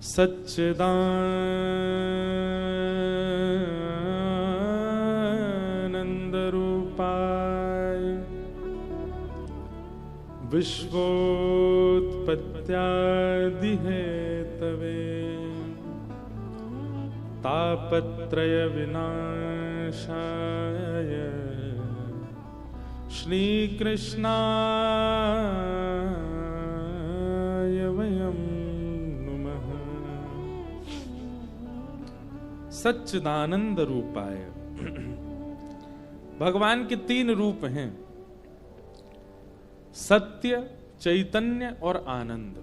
सच्चिदानंद रूपाय विश्वोत्पत्त्यादि Hathaway तापत्रय विनाशाय श्री कृष्णाय वयं नुमः। सच्चिदानंद रूपाय, भगवान के 3 रूप हैं, सत्य, चैतन्य और आनंद।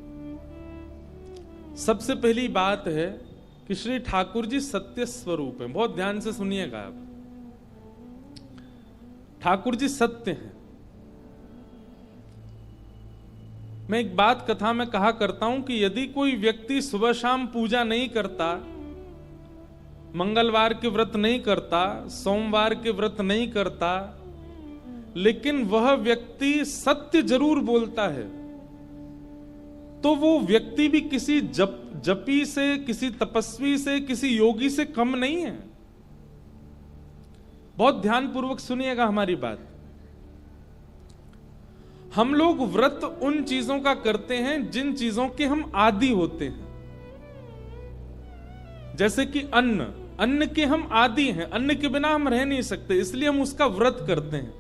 सबसे पहली बात है कि श्री ठाकुर जी सत्य स्वरूप हैं। बहुत ध्यान से सुनिएगा आप, ठाकुर जी सत्य हैं। मैं एक बात कथा में कहा करता हूं कि यदि कोई व्यक्ति सुबह शाम पूजा नहीं करता, मंगलवार के व्रत नहीं करता, सोमवार के व्रत नहीं करता, लेकिन वह व्यक्ति सत्य जरूर बोलता है, तो वो व्यक्ति भी किसी जपी से, किसी तपस्वी से, किसी योगी से कम नहीं है। बहुत ध्यानपूर्वक सुनिएगा हमारी बात। हम लोग व्रत उन चीजों का करते हैं जिन चीजों के हम आदी होते हैं। जैसे कि अन्न के हम आदी हैं, अन्न के बिना हम रह नहीं सकते, इसलिए हम उसका व्रत करते हैं।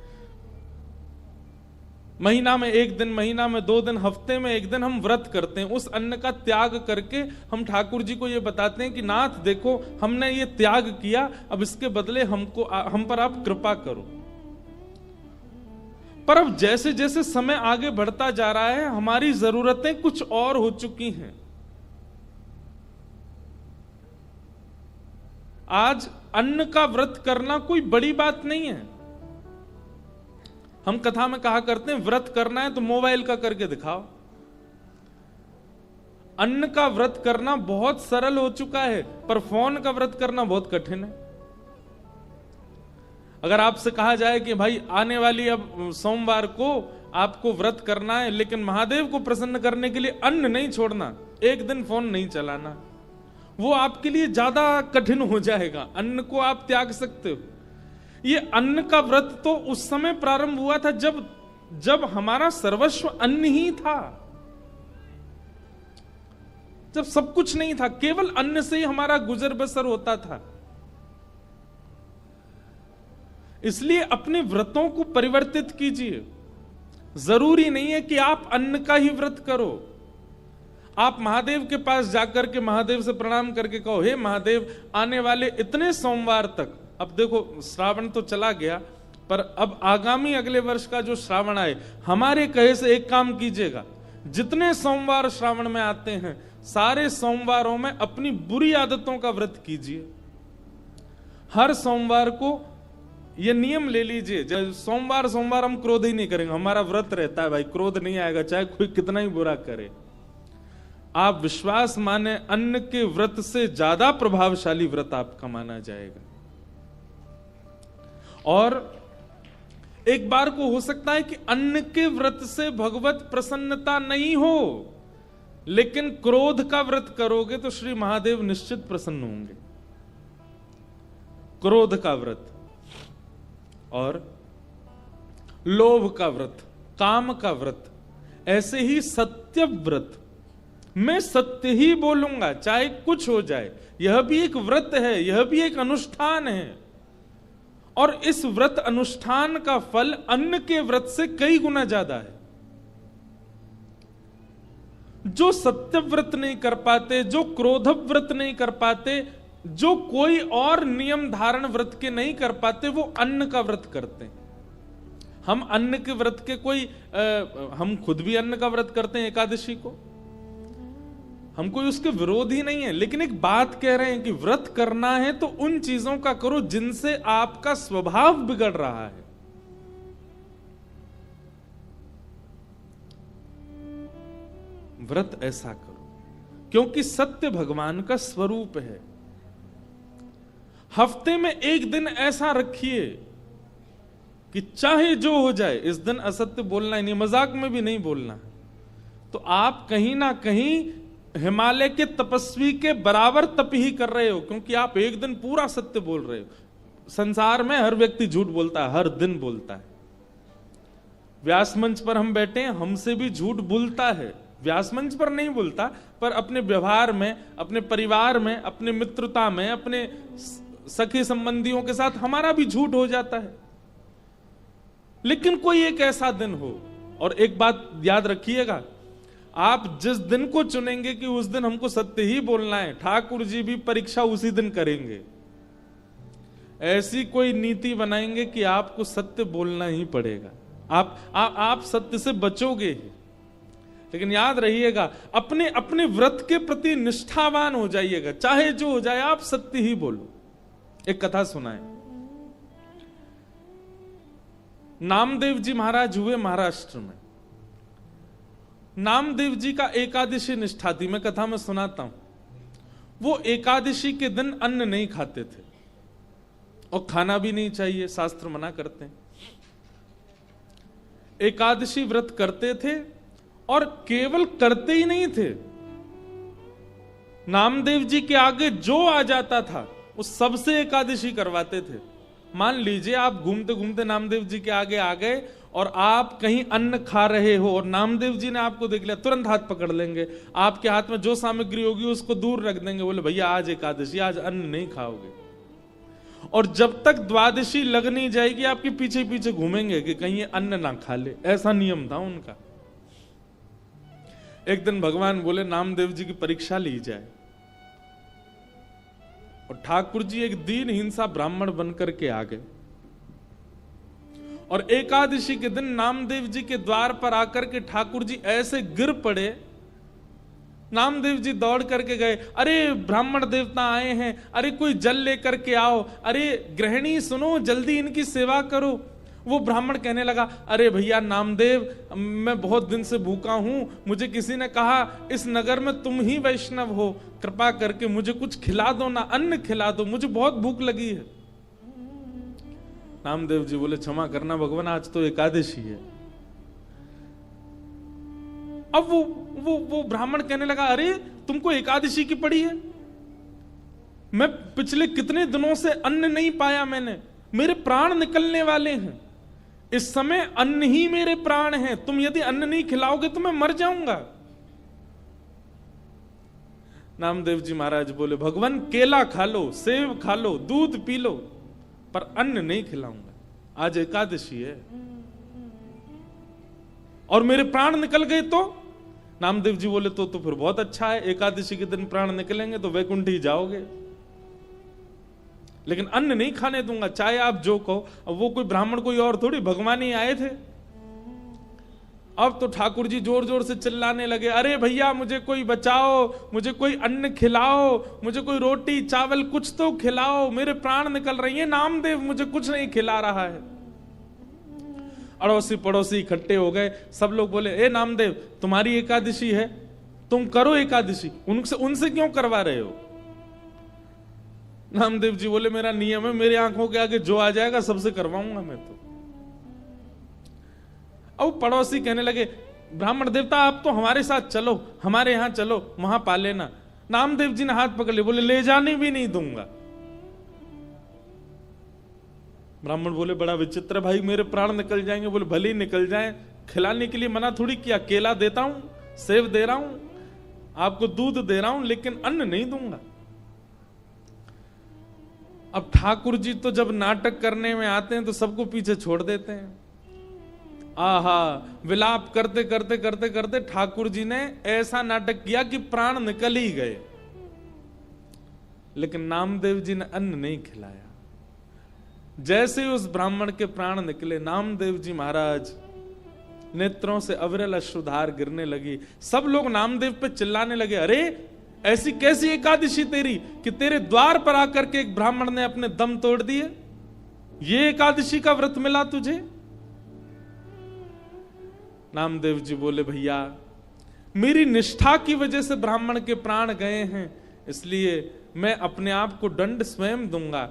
महीना में 1 दिन, महीना में 2 दिन, हफ्ते में 1 दिन हम व्रत करते हैं। उस अन्न का त्याग करके हम ठाकुर जी को ये बताते हैं कि नाथ देखो, हमने ये त्याग किया, अब इसके बदले हम पर आप कृपा करो। पर अब जैसे जैसे समय आगे बढ़ता जा रहा है, हमारी जरूरतें कुछ और हो चुकी हैं। आज अन्न का व्रत करना कोई बड़ी बात नहीं है। हम कथा में कहा करते हैं, व्रत करना है तो मोबाइल का करके दिखाओ। अन्न का व्रत करना बहुत सरल हो चुका है, पर फोन का व्रत करना बहुत कठिन है। अगर आपसे कहा जाए कि भाई आने वाली अब सोमवार को आपको व्रत करना है, लेकिन महादेव को प्रसन्न करने के लिए अन्न नहीं छोड़ना, 1 दिन फोन नहीं चलाना, वो आपके लिए ज्यादा कठिन हो जाएगा। अन्न को आप त्याग सकते हो। ये अन्न का व्रत तो उस समय प्रारंभ हुआ था जब हमारा सर्वस्व अन्न ही था, जब सब कुछ नहीं था, केवल अन्न से ही हमारा गुजर बसर होता था। इसलिए अपने व्रतों को परिवर्तित कीजिए। जरूरी नहीं है कि आप अन्न का ही व्रत करो। आप महादेव के पास जाकर के महादेव से प्रणाम करके कहो, हे महादेव, आने वाले इतने सोमवार तक, अब देखो श्रावण तो चला गया, पर अब आगामी अगले वर्ष का जो श्रावण आए, हमारे कहे से एक काम कीजिएगा, जितने सोमवार श्रावण में आते हैं, सारे सोमवारों में अपनी बुरी आदतों का व्रत कीजिए। हर सोमवार को ये नियम ले लीजिए, सोमवार हम क्रोध ही नहीं करेंगे, हमारा व्रत रहता है भाई, क्रोध नहीं आएगा चाहे कोई कितना ही बुरा करे। आप विश्वास माने, अन्न के व्रत से ज्यादा प्रभावशाली व्रत आपका माना जाएगा। और एक बार को हो सकता है कि अन्न के व्रत से भगवत प्रसन्नता नहीं हो, लेकिन क्रोध का व्रत करोगे तो श्री महादेव निश्चित प्रसन्न होंगे। क्रोध का व्रत और लोभ का व्रत, काम का व्रत, ऐसे ही सत्य व्रत, मैं सत्य ही बोलूंगा चाहे कुछ हो जाए, यह भी एक व्रत है, यह भी एक अनुष्ठान है। और इस व्रत अनुष्ठान का फल अन्न के व्रत से कई गुना ज्यादा है। जो सत्य व्रत नहीं कर पाते, जो क्रोध व्रत नहीं कर पाते, जो कोई और नियम धारण व्रत के नहीं कर पाते, वो अन्न का व्रत करते हैं। हम अन्न के व्रत के हम खुद भी अन्न का व्रत करते हैं एकादशी को, हम कोई उसके विरोधी नहीं है, लेकिन एक बात कह रहे हैं कि व्रत करना है तो उन चीजों का करो जिनसे आपका स्वभाव बिगड़ रहा है। व्रत ऐसा करो क्योंकि सत्य भगवान का स्वरूप है। हफ्ते में 1 दिन ऐसा रखिए कि चाहे जो हो जाए, इस दिन असत्य बोलना ही नहीं, मजाक में भी नहीं बोलना। तो आप कहीं ना कहीं हिमालय के तपस्वी के बराबर तप ही कर रहे हो, क्योंकि आप एक दिन पूरा सत्य बोल रहे हो। संसार में हर व्यक्ति झूठ बोलता है, हर दिन बोलता है। व्यास मंच पर हम बैठे हैं, हमसे भी झूठ बोलता है। व्यास मंच पर नहीं बोलता, पर अपने व्यवहार में, अपने परिवार में, अपने मित्रता में, अपने सखी संबंधियों के साथ हमारा भी झूठ हो जाता है। लेकिन कोई एक ऐसा दिन हो, और एक बात याद रखिएगा, आप जिस दिन को चुनेंगे कि उस दिन हमको सत्य ही बोलना है, ठाकुर जी भी परीक्षा उसी दिन करेंगे। ऐसी कोई नीति बनाएंगे कि आपको सत्य बोलना ही पड़ेगा। आप सत्य से बचोगे ही। लेकिन याद रहिएगा, अपने अपने व्रत के प्रति निष्ठावान हो जाइएगा, चाहे जो हो जाए आप सत्य ही बोलो। एक कथा सुनाए, नामदेव जी महाराज हुए महाराष्ट्र में। नामदेव जी का एकादशी निष्ठा थी, मैं कथा में सुनाता हूं। वो एकादशी के दिन अन्न नहीं खाते थे, और खाना भी नहीं चाहिए, शास्त्र मना करते हैं। एकादशी व्रत करते थे, और केवल करते ही नहीं थे, नामदेव जी के आगे जो आ जाता था उस सबसे एकादशी करवाते थे। मान लीजिए आप घूमते घूमते नामदेव जी के आगे आ गए, और आप कहीं अन्न खा रहे हो, और नामदेव जी ने आपको देख लिया, तुरंत हाथ पकड़ लेंगे, आपके हाथ में जो सामग्री होगी उसको दूर रख देंगे, बोले भैया आज एकादशी, आज अन्न नहीं खाओगे। और जब तक द्वादशी लग नहीं जाएगी आपके पीछे पीछे घूमेंगे कि कहीं ये अन्न ना खा ले। ऐसा नियम था उनका। एक दिन भगवान बोले नामदेव जी की परीक्षा ली जाए, और ठाकुर जी एक दीन हिंसा ब्राह्मण बनकर के आ गए, और एकादशी के दिन नामदेव जी के द्वार पर आकर के ठाकुर जी ऐसे गिर पड़े। नामदेव जी दौड़ करके गए, अरे ब्राह्मण देवता आए हैं, अरे कोई जल लेकर के आओ, अरे गृहिणी सुनो जल्दी इनकी सेवा करो। वो ब्राह्मण कहने लगा, अरे भैया नामदेव, मैं बहुत दिन से भूखा हूं, मुझे किसी ने कहा इस नगर में तुम ही वैष्णव हो, कृपा करके मुझे कुछ खिला दो ना, अन्न खिला दो, मुझे बहुत भूख लगी है। नामदेव जी बोले क्षमा करना भगवान, आज तो एकादशी है। अब वो ब्राह्मण कहने लगा, अरे तुमको एकादशी की पड़ी है? मैं पिछले कितने दिनों से अन्न नहीं पाया, मैंने, मेरे प्राण निकलने वाले हैं, इस समय अन्न ही मेरे प्राण हैं, तुम यदि अन्न नहीं खिलाओगे तो मैं मर जाऊंगा। नामदेव जी महाराज बोले, भगवान केला खा लो, सेब खा लो, दूध पी लो, पर अन्न नहीं खिलाऊंगा, आज एकादशी है। और मेरे प्राण निकल गए तो? नामदेव जी बोले, तो फिर बहुत अच्छा है, एकादशी के दिन प्राण निकलेंगे तो वैकुंठ ही जाओगे, लेकिन अन्न नहीं खाने दूंगा, चाहे आप जो कहो। अब वो कोई ब्राह्मण कोई और थोड़ी, भगवान ही आए थे। अब तो ठाकुर जी जोर जोर से चिल्लाने लगे, अरे भैया मुझे कोई बचाओ, मुझे कोई अन्न खिलाओ, मुझे कोई रोटी चावल कुछ तो खिलाओ, मेरे प्राण निकल रही है, नामदेव मुझे कुछ नहीं खिला रहा है। अड़ोसी पड़ोसी इकट्ठे हो गए, सब लोग बोले, ए नामदेव तुम्हारी एकादशी है, तुम करो एकादशी, उनसे क्यों करवा रहे हो? नामदेव जी बोले, मेरा नियम है, मेरी आंखों के आगे जो आ जाएगा सबसे करवाऊंगा मैं तो। अब पड़ोसी कहने लगे, ब्राह्मण देवता आप तो हमारे साथ चलो, हमारे यहां चलो, वहां पा लेना। नामदेव जी ने हाथ पकड़ लिया, बोले ले जाने भी नहीं दूंगा। ब्राह्मण बोले, बड़ा विचित्र भाई, मेरे प्राण निकल जाएंगे। बोले भले ही निकल जाएं, खिलाने के लिए मना थोड़ी किया, केला देता हूं, सेब दे रहा हूं, आपको दूध दे रहा हूं, लेकिन अन्न नहीं दूंगा। अब ठाकुर जी तो जब नाटक करने में आते हैं तो सबको पीछे छोड़ देते हैं। आहा, विलाप करते करते करते करते ठाकुर जी ने ऐसा नाटक किया कि प्राण निकल ही गए, लेकिन नामदेव जी ने अन्न नहीं खिलाया। जैसे उस ब्राह्मण के प्राण निकले, नामदेव जी महाराज नेत्रों से अविरल अश्रुधार गिरने लगी। सब लोग नामदेव पे चिल्लाने लगे, अरे ऐसी कैसी एकादशी तेरी कि तेरे द्वार पर आकर के एक ब्राह्मण ने अपने दम तोड़ दिए, ये एकादशी का व्रत मिला तुझे? नामदेव जी बोले, भैया मेरी निष्ठा की वजह से ब्राह्मण के प्राण गए हैं, इसलिए मैं अपने आप को दंड स्वयं दूंगा।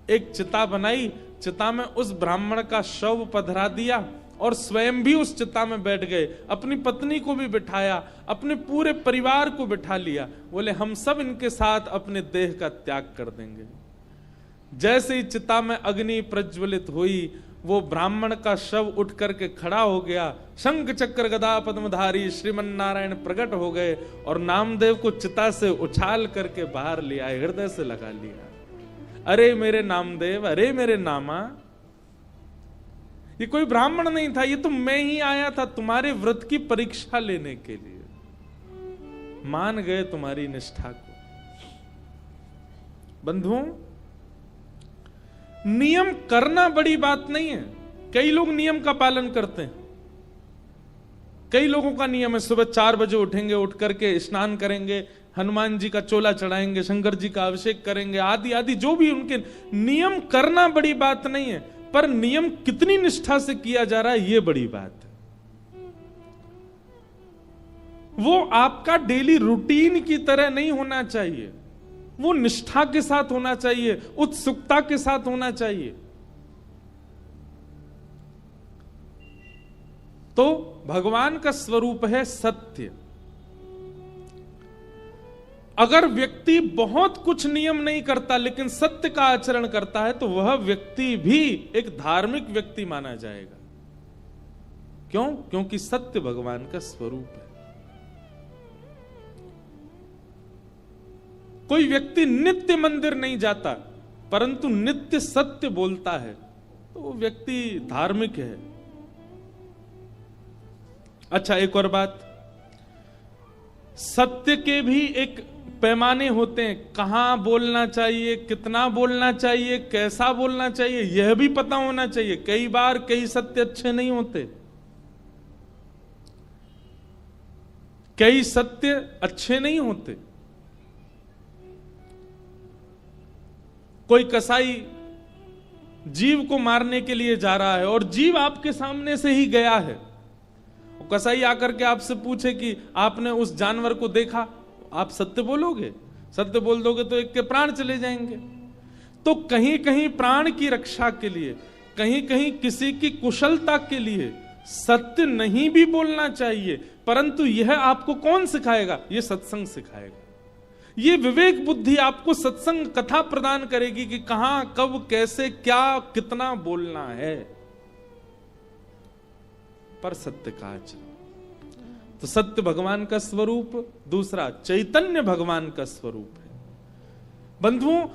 एक चिता बनाई, चिता में उस ब्राह्मण का शव पधरा दिया, और स्वयं भी उस चिता में बैठ गए, अपनी पत्नी को भी बिठाया, अपने पूरे परिवार को बिठा लिया। बोले हम सब इनके साथ अपने देह का त्याग कर देंगे। जैसे ही चिता में अग्नि प्रज्वलित हुई, वो ब्राह्मण का शव उठ करके खड़ा हो गया। शंख चक्र गदा पद्मधारी श्रीमन नारायण प्रकट हो गए और नामदेव को चिता से उछाल करके बाहर ले आए, हृदय से लगा लिया। अरे मेरे नामदेव, अरे मेरे नामा, ये कोई ब्राह्मण नहीं था, ये तो मैं ही आया था तुम्हारे व्रत की परीक्षा लेने के लिए। मान गए तुम्हारी निष्ठा को। बंधुओं, नियम करना बड़ी बात नहीं है। कई लोग नियम का पालन करते हैं। कई लोगों का नियम है सुबह 4 बजे उठेंगे, उठ करके स्नान करेंगे, हनुमान जी का चोला चढ़ाएंगे, शंकर जी का अभिषेक करेंगे, आदि आदि जो भी उनके नियम करना बड़ी बात नहीं है, पर नियम कितनी निष्ठा से किया जा रहा है ये बड़ी बात है। वो आपका डेली रूटीन की तरह नहीं होना चाहिए, वो निष्ठा के साथ होना चाहिए, उत्सुकता के साथ होना चाहिए। तो भगवान का स्वरूप है सत्य। अगर व्यक्ति बहुत कुछ नियम नहीं करता लेकिन सत्य का आचरण करता है तो वह व्यक्ति भी एक धार्मिक व्यक्ति माना जाएगा। क्यों? क्योंकि सत्य भगवान का स्वरूप है। कोई व्यक्ति नित्य मंदिर नहीं जाता परंतु नित्य सत्य बोलता है तो वो व्यक्ति धार्मिक है। अच्छा, एक और बात, सत्य के भी एक पैमाने होते हैं। कहां बोलना चाहिए, कितना बोलना चाहिए, कैसा बोलना चाहिए, यह भी पता होना चाहिए। कई बार कई सत्य अच्छे नहीं होते, कई सत्य अच्छे नहीं होते। कोई कसाई जीव को मारने के लिए जा रहा है और जीव आपके सामने से ही गया है। कसाई आकर के आपसे पूछे कि आपने उस जानवर को देखा, आप सत्य बोलोगे? सत्य बोल दोगे तो एक के प्राण चले जाएंगे। तो कहीं कहीं प्राण की रक्षा के लिए, कहीं कहीं किसी की कुशलता के लिए सत्य नहीं भी बोलना चाहिए, परंतु यह आपको कौन सिखाएगा? यह सत्संग सिखाएगा। ये विवेक बुद्धि आपको सत्संग कथा प्रदान करेगी कि कहां, कब, कैसे, क्या, कितना बोलना है, पर सत्य का आचरण। तो सत्य भगवान का स्वरूप, दूसरा चैतन्य भगवान का स्वरूप है। बंधुओं,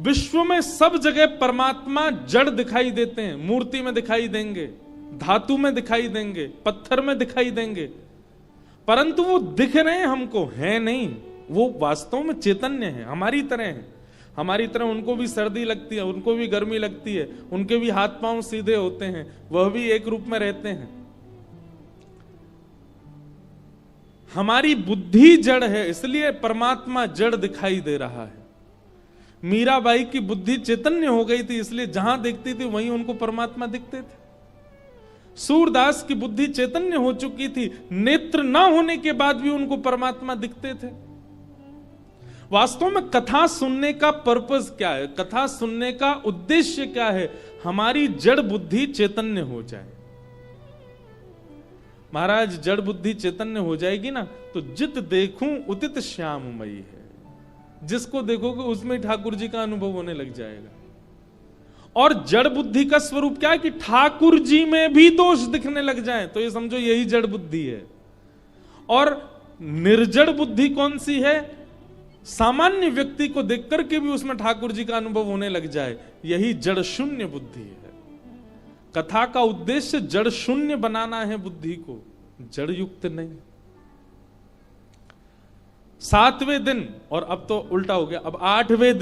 विश्व में सब जगह परमात्मा जड़ दिखाई देते हैं, मूर्ति में दिखाई देंगे, धातु में दिखाई देंगे, पत्थर में दिखाई देंगे, परंतु वो दिख रहे हैं हमको, है नहीं। वो वास्तव में चैतन्य है, हमारी तरह है। हमारी तरह उनको भी सर्दी लगती है, उनको भी गर्मी लगती है, उनके भी हाथ पांव सीधे होते हैं, वह भी एक रूप में रहते हैं। हमारी बुद्धि जड़ है, इसलिए परमात्मा जड़ दिखाई दे रहा है। मीराबाई की बुद्धि चैतन्य हो गई थी, इसलिए जहां देखती थी वहीं उनको परमात्मा दिखते थे। सूरदास की बुद्धि चैतन्य हो चुकी थी, नेत्र ना होने के बाद भी उनको परमात्मा दिखते थे। वास्तव में कथा सुनने का पर्पस क्या है? कथा सुनने का उद्देश्य क्या है? हमारी जड़ बुद्धि चैतन्य हो जाए। महाराज, जड़ बुद्धि चैतन्य हो जाएगी ना तो जित देखूं उतित श्याममयी है। जिसको देखोगे उसमें ठाकुर जी का अनुभव होने लग जाएगा। और जड़ बुद्धि का स्वरूप क्या है कि ठाकुर जी में भी दोष दिखने लग जाए तो ये समझो यही जड़ बुद्धि है। और निर्जड़ बुद्धि कौन सी है? सामान्य व्यक्ति को देख करके भी उसमें ठाकुर जी का अनुभव होने लग जाए, यही जड़ शून्य बुद्धि है। कथा का उद्देश्य जड़ शून्य बनाना है बुद्धि को, जड़ युक्त नहीं। 7वें दिन, और अब तो उल्टा हो गया, अब 8वें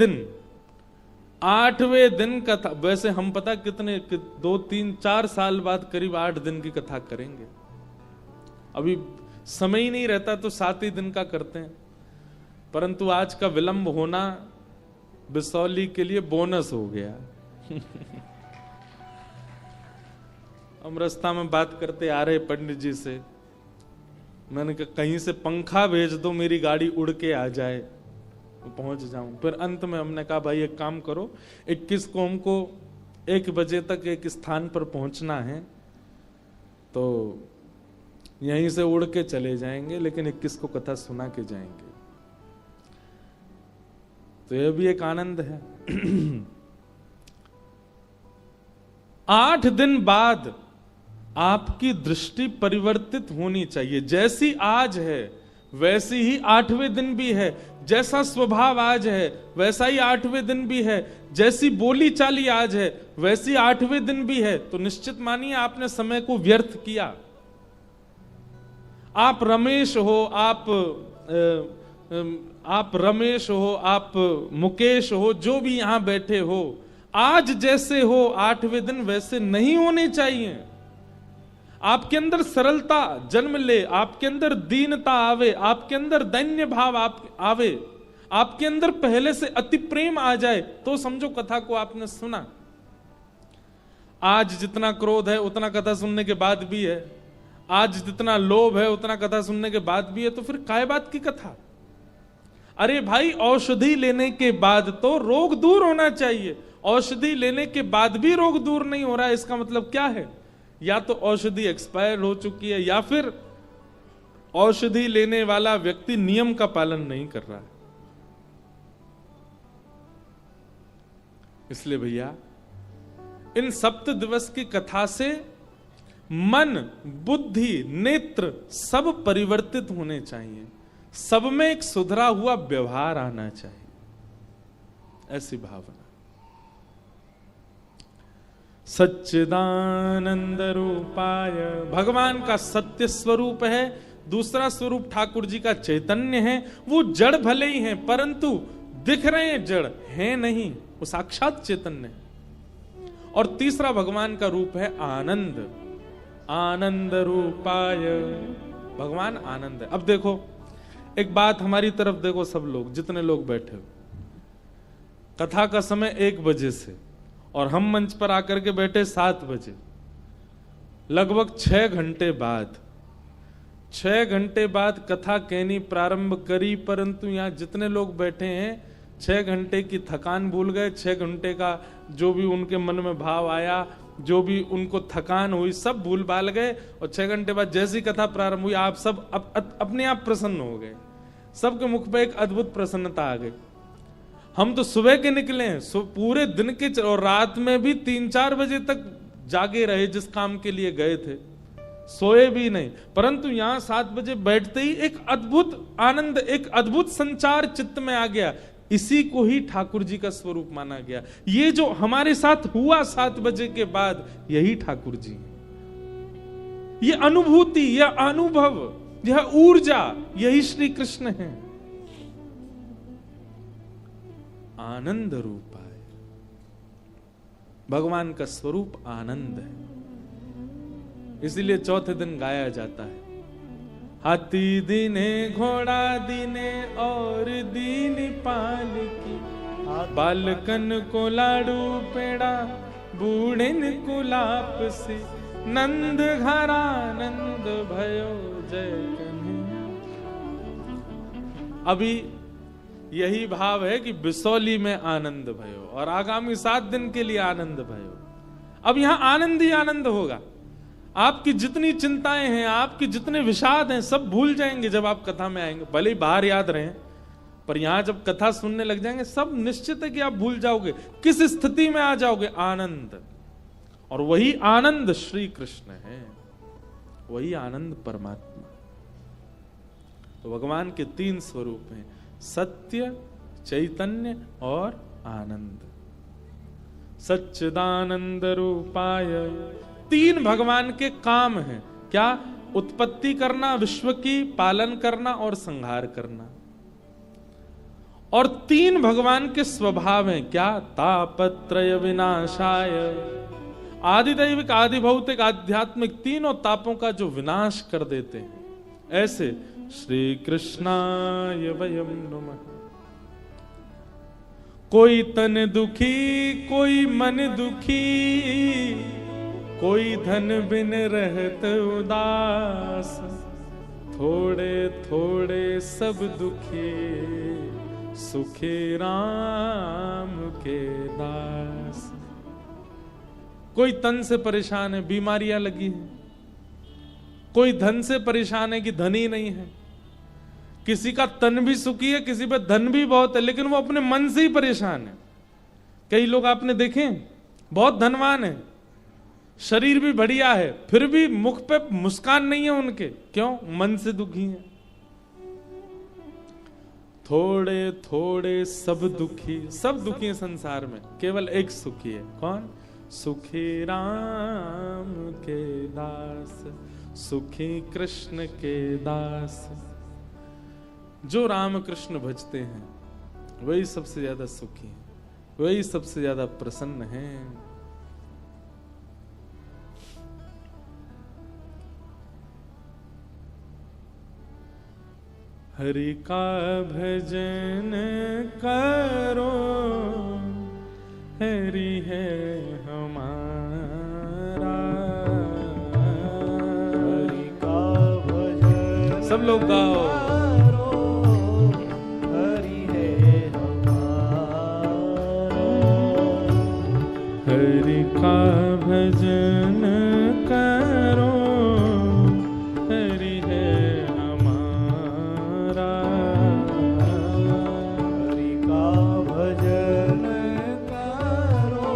दिन कथा। वैसे हम पता कितने 2, 3, 4 साल बाद करीब 8 दिन की कथा करेंगे। अभी समय ही नहीं रहता तो 7 ही दिन का करते हैं, परंतु आज का विलंब होना बिसौली के लिए बोनस हो गया। हम रास्ता में बात करते आ रहे पंडित जी से, मैंने कहा कहीं से पंखा भेज दो, मेरी गाड़ी उड़ के आ जाए तो पहुंच जाऊं। फिर अंत में हमने कहा भाई एक काम करो, 21 को हमको 1 बजे तक एक स्थान पर पहुंचना है, तो यहीं से उड़ के चले जाएंगे, लेकिन 21 को कथा सुना के जाएंगे। तो यह भी एक आनंद है। 8 दिन बाद आपकी दृष्टि परिवर्तित होनी चाहिए। जैसी आज है वैसी ही 8वें दिन भी है। जैसा स्वभाव आज है वैसा ही 8वें दिन भी है। जैसी बोली चाली आज है वैसी 8वें दिन भी है। तो निश्चित मानिए आपने समय को व्यर्थ किया। आप रमेश हो, आप रमेश हो, आप मुकेश हो, जो भी यहां बैठे हो, आज जैसे हो 8वें दिन वैसे नहीं होने चाहिए। आपके अंदर सरलता जन्म ले, आपके अंदर दीनता आवे, आपके अंदर दैन्य भाव आवे, आपके अंदर पहले से अति प्रेम आ जाए, तो समझो कथा को आपने सुना। आज जितना क्रोध है उतना कथा सुनने के बाद भी है, आज जितना लोभ है उतना कथा सुनने के बाद भी है, तो फिर काय बात की कथा? अरे भाई, औषधि लेने के बाद तो रोग दूर होना चाहिए। औषधि लेने के बाद भी रोग दूर नहीं हो रहा है, इसका मतलब क्या है? या तो औषधि एक्सपायर हो चुकी है, या फिर औषधि लेने वाला व्यक्ति नियम का पालन नहीं कर रहा है। इसलिए भैया, इन सप्त दिवस की कथा से मन, बुद्धि, नेत्र सब परिवर्तित होने चाहिए। सब में एक सुधरा हुआ व्यवहार आना चाहिए, ऐसी भावना। सच्चिदानंद रूपाय, भगवान का सत्य स्वरूप है। दूसरा स्वरूप ठाकुर जी का चैतन्य है। वो जड़ भले ही हैं, परंतु दिख रहे हैं जड़ है नहीं, वो साक्षात चैतन्य है। और तीसरा भगवान का रूप है आनंद, आनंद रूपाय, भगवान आनंद है। अब देखो, एक बात हमारी तरफ देखो, सब लोग जितने लोग बैठे हो, कथा का समय 1 बजे से और हम मंच पर आकर के बैठे 7 बजे, लगभग 6 घंटे बाद, 6 घंटे बाद कथा कहनी प्रारंभ करी। परंतु यहां जितने लोग बैठे हैं 6 घंटे की थकान भूल गए। 6 घंटे का जो भी उनके मन में भाव आया, जो भी उनको थकान हुई, सब भूल भाल गए। और 6 घंटे बाद जैसी कथा प्रारंभ हुई, आप सब अपने आप प्रसन्न हो गए। सबके मुख पे एक अद्भुत प्रसन्नता आ गई। हम तो सुबह के निकले हैं, पूरे दिन के और रात में भी 3-4 बजे तक जागे रहे, जिस काम के लिए गए थे, सोए भी नहीं। परंतु यहां 7 बजे बैठते ही एक अद्भुत आनंद, एक अद्भुत संचार चित्त में आ गया। इसी को ही ठाकुर जी का स्वरूप माना गया। ये जो हमारे साथ हुआ 7 बजे के बाद, यही ठाकुर जी है। ये अनुभूति, यह अनुभव, यह ऊर्जा, यही श्री कृष्ण है। आनंद रूप है, भगवान का स्वरूप आनंद है। इसीलिए चौथे दिन गाया जाता है, हाथी दीने घोड़ा दीने और दीन पालकी, बालकन को लाडू पेड़ा बूढ़िन को लापसी, नंद घरानंद भयो जय कन्हैया। अभी यही भाव है कि बिसौली में आनंद भयो और आगामी 7 दिन के लिए आनंद भयो। अब यहां आनंद ही आनंद होगा। आपकी जितनी चिंताएं हैं, आपके जितने विषाद हैं, सब भूल जाएंगे जब आप कथा में आएंगे। भले ही बाहर याद रहें, पर यहां जब कथा सुनने लग जाएंगे, सब निश्चित है कि आप भूल जाओगे। किस स्थिति में आ जाओगे? आनंद। और वही आनंद श्री कृष्ण है, वही आनंद परमात्मा। तो भगवान के 3 स्वरूप हैं, सत्य, चैतन्य और आनंद। सच्चिदानंद रूपाय। 3 भगवान के काम हैं। क्या? उत्पत्ति करना, विश्व की पालन करना और संहार करना। और 3 भगवान के स्वभाव हैं। क्या? तापत्रय विनाशाय, आदिदैविक, आदि भौतिक, आध्यात्मिक, तीनों तापों का जो विनाश कर देते हैं। ऐसे श्री कृष्णाय वयम नमः। कोई तन दुखी, कोई मन दुखी, कोई धन बिन रहत उदास, थोड़े थोड़े सब दुखी, सुखी राम के दास। कोई तन से परेशान है, बीमारियां लगी हैं, कोई धन से परेशान है कि धन ही नहीं है, किसी का तन भी सुखी है, किसी पे धन भी बहुत है, लेकिन वो अपने मन से ही परेशान है। कई लोग आपने देखे बहुत धनवान है, शरीर भी बढ़िया है, फिर भी मुख पे मुस्कान नहीं है उनके, क्यों? मन से दुखी है। थोड़े थोड़े सब दुखी है संसार में, केवल एक सुखी है। कौन? सुखी राम के दास, सुखी कृष्ण के दास। जो राम कृष्ण भजते हैं वही सबसे ज्यादा सुखी है, वही सबसे ज्यादा प्रसन्न है। हरि का भजन करो, हरि है हमारा। हरि का भजन सब लोग गाओ। हरि है हमारा। हरि का भजन करो, हरि है हमारा। हरि का भजन करो,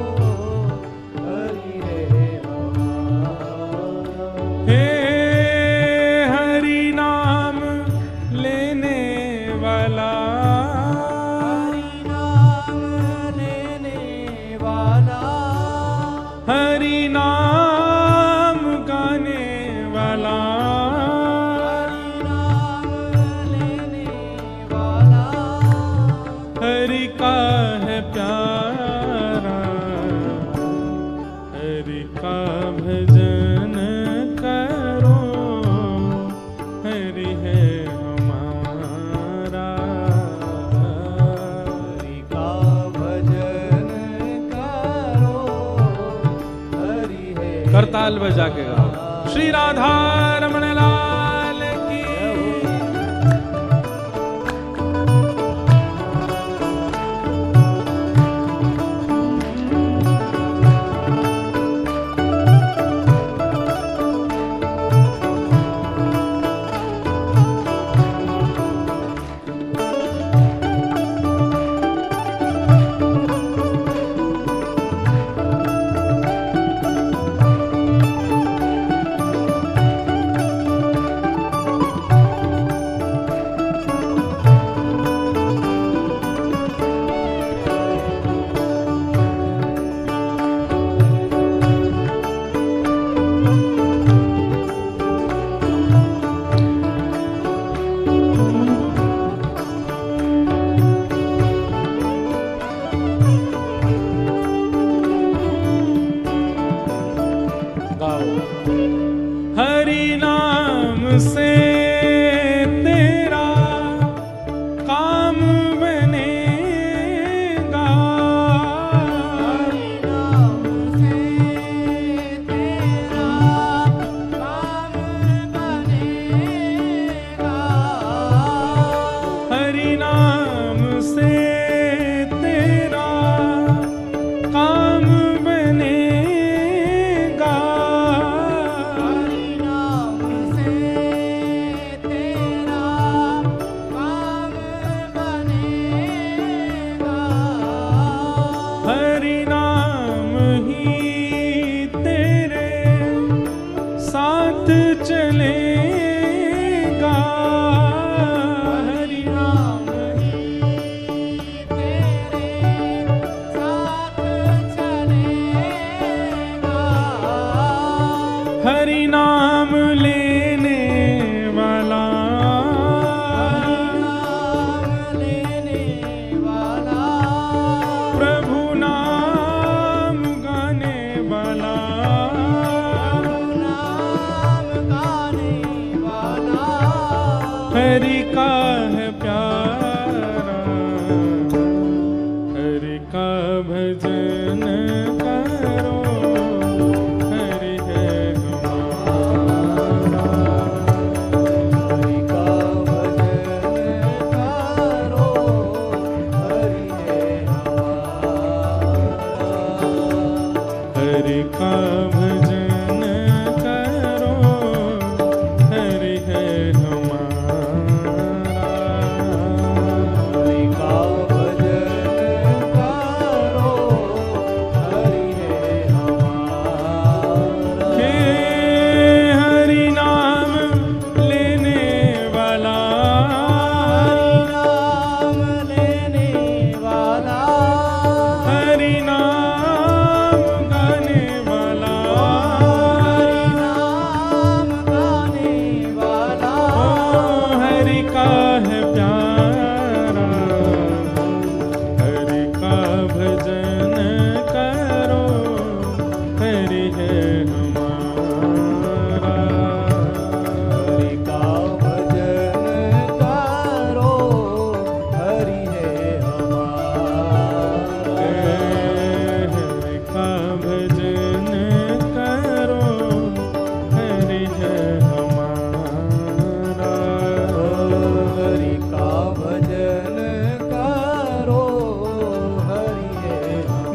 हरि है हमारा। हे हरि नाम लेने वाला, हरि नाम लेने वाला, हरि नाम गाने वाला, हरि नाम लेने वाला, हरि का है प्यारा। हरि का भजन करो, हरि है हमारा। हरि का भजन करो, हरि है करताल बजा के गाओ। श्री राधा रमण लाल की।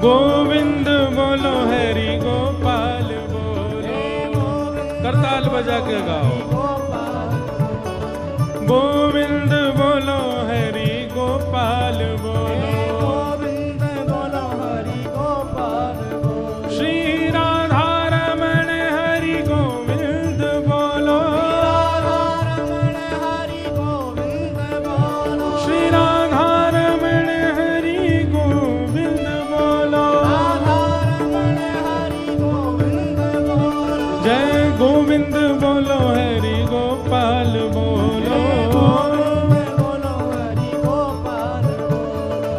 गोविंद बोलो हरि गोपाल बोलो, करताल बजा के गाओ। गोविंद बोलो हरि गोपाल बोलो, गोविंद बोलो हरि गोपाल बोलो, श्री राधा रमण हरि गोविंद बोलो, रमण हरि गोविंद बोलो, श्री राधा रमण हरि गोविंद बोलो, रमण हरि गोविंद बोलो, जय गोविंद बोलो हरि गोपाल बोलो,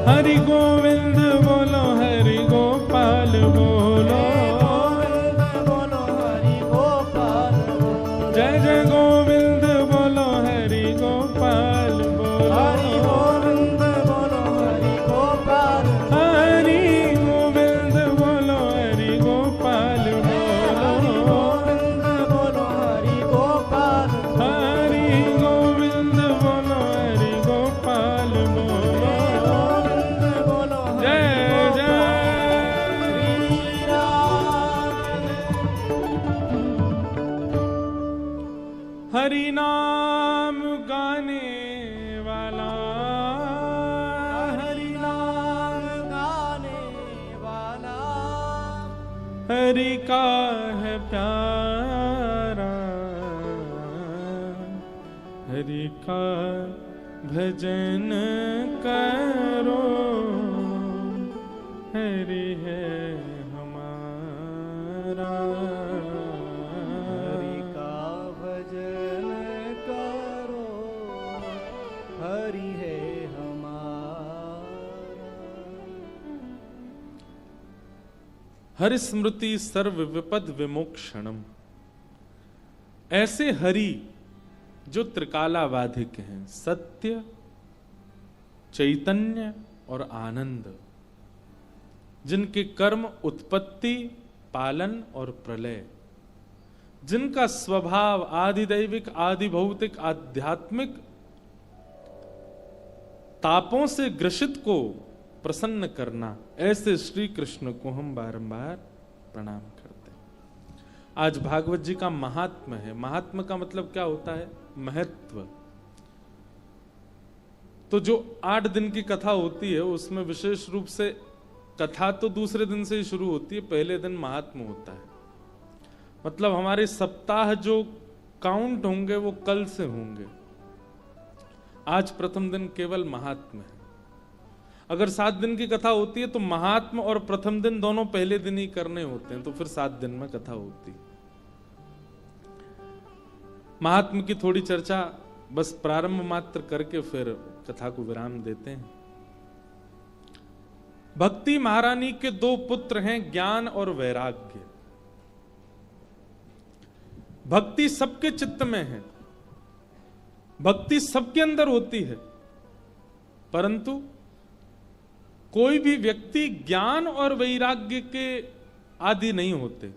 हरि गोविंद बोलो हरि गोपाल बोलो, जय जय गोविंद बोलो हरि गोपाल बोलो, हरि गोविंद बोलो हरि गोपाल बोलो, हरि गोविंद बोलो हरि गोपाल बोलो, जय जय। हरि नाम गाने वाला, हरि नाम गाने वाला, हरि का है प्यारा, हरि का भजन करो, हरि है हमारा, हरि का भजन करो, हरि है हमारा। हरि स्मृति सर्व विपद विमोक्षणम, ऐसे हरि जो त्रिकालावाधिक हैं, सत्य, चैतन्य और आनंद, जिनके कर्म उत्पत्ति, पालन और प्रलय, जिनका स्वभाव आदिदैविक, आदि भौतिक, आध्यात्मिक तापों से ग्रसित को प्रसन्न करना, ऐसे श्री कृष्ण को हम बारंबार प्रणाम करते हैं। आज भागवत जी का महात्म्य है। महात्म्य का मतलब क्या होता है? महत्व। तो जो 8 दिन की कथा होती है उसमें विशेष रूप से कथा तो दूसरे दिन से ही शुरू होती है, पहले दिन महात्म्य होता है। मतलब हमारे सप्ताह जो काउंट होंगे वो कल से होंगे। आज प्रथम दिन केवल महात्म्य है। अगर 7 दिन की कथा होती है तो महात्म्य और प्रथम दिन दोनों पहले दिन ही करने होते हैं, तो फिर 7 दिन में कथा होती। महात्म्य की थोड़ी चर्चा बस प्रारंभ मात्र करके फिर कथा को विराम देते हैं। भक्ति महारानी के 2 पुत्र हैं, ज्ञान और वैराग्य। भक्ति सबके चित्त में है, भक्ति सबके अंदर होती है, परंतु कोई भी व्यक्ति ज्ञान और वैराग्य के आदि नहीं होते।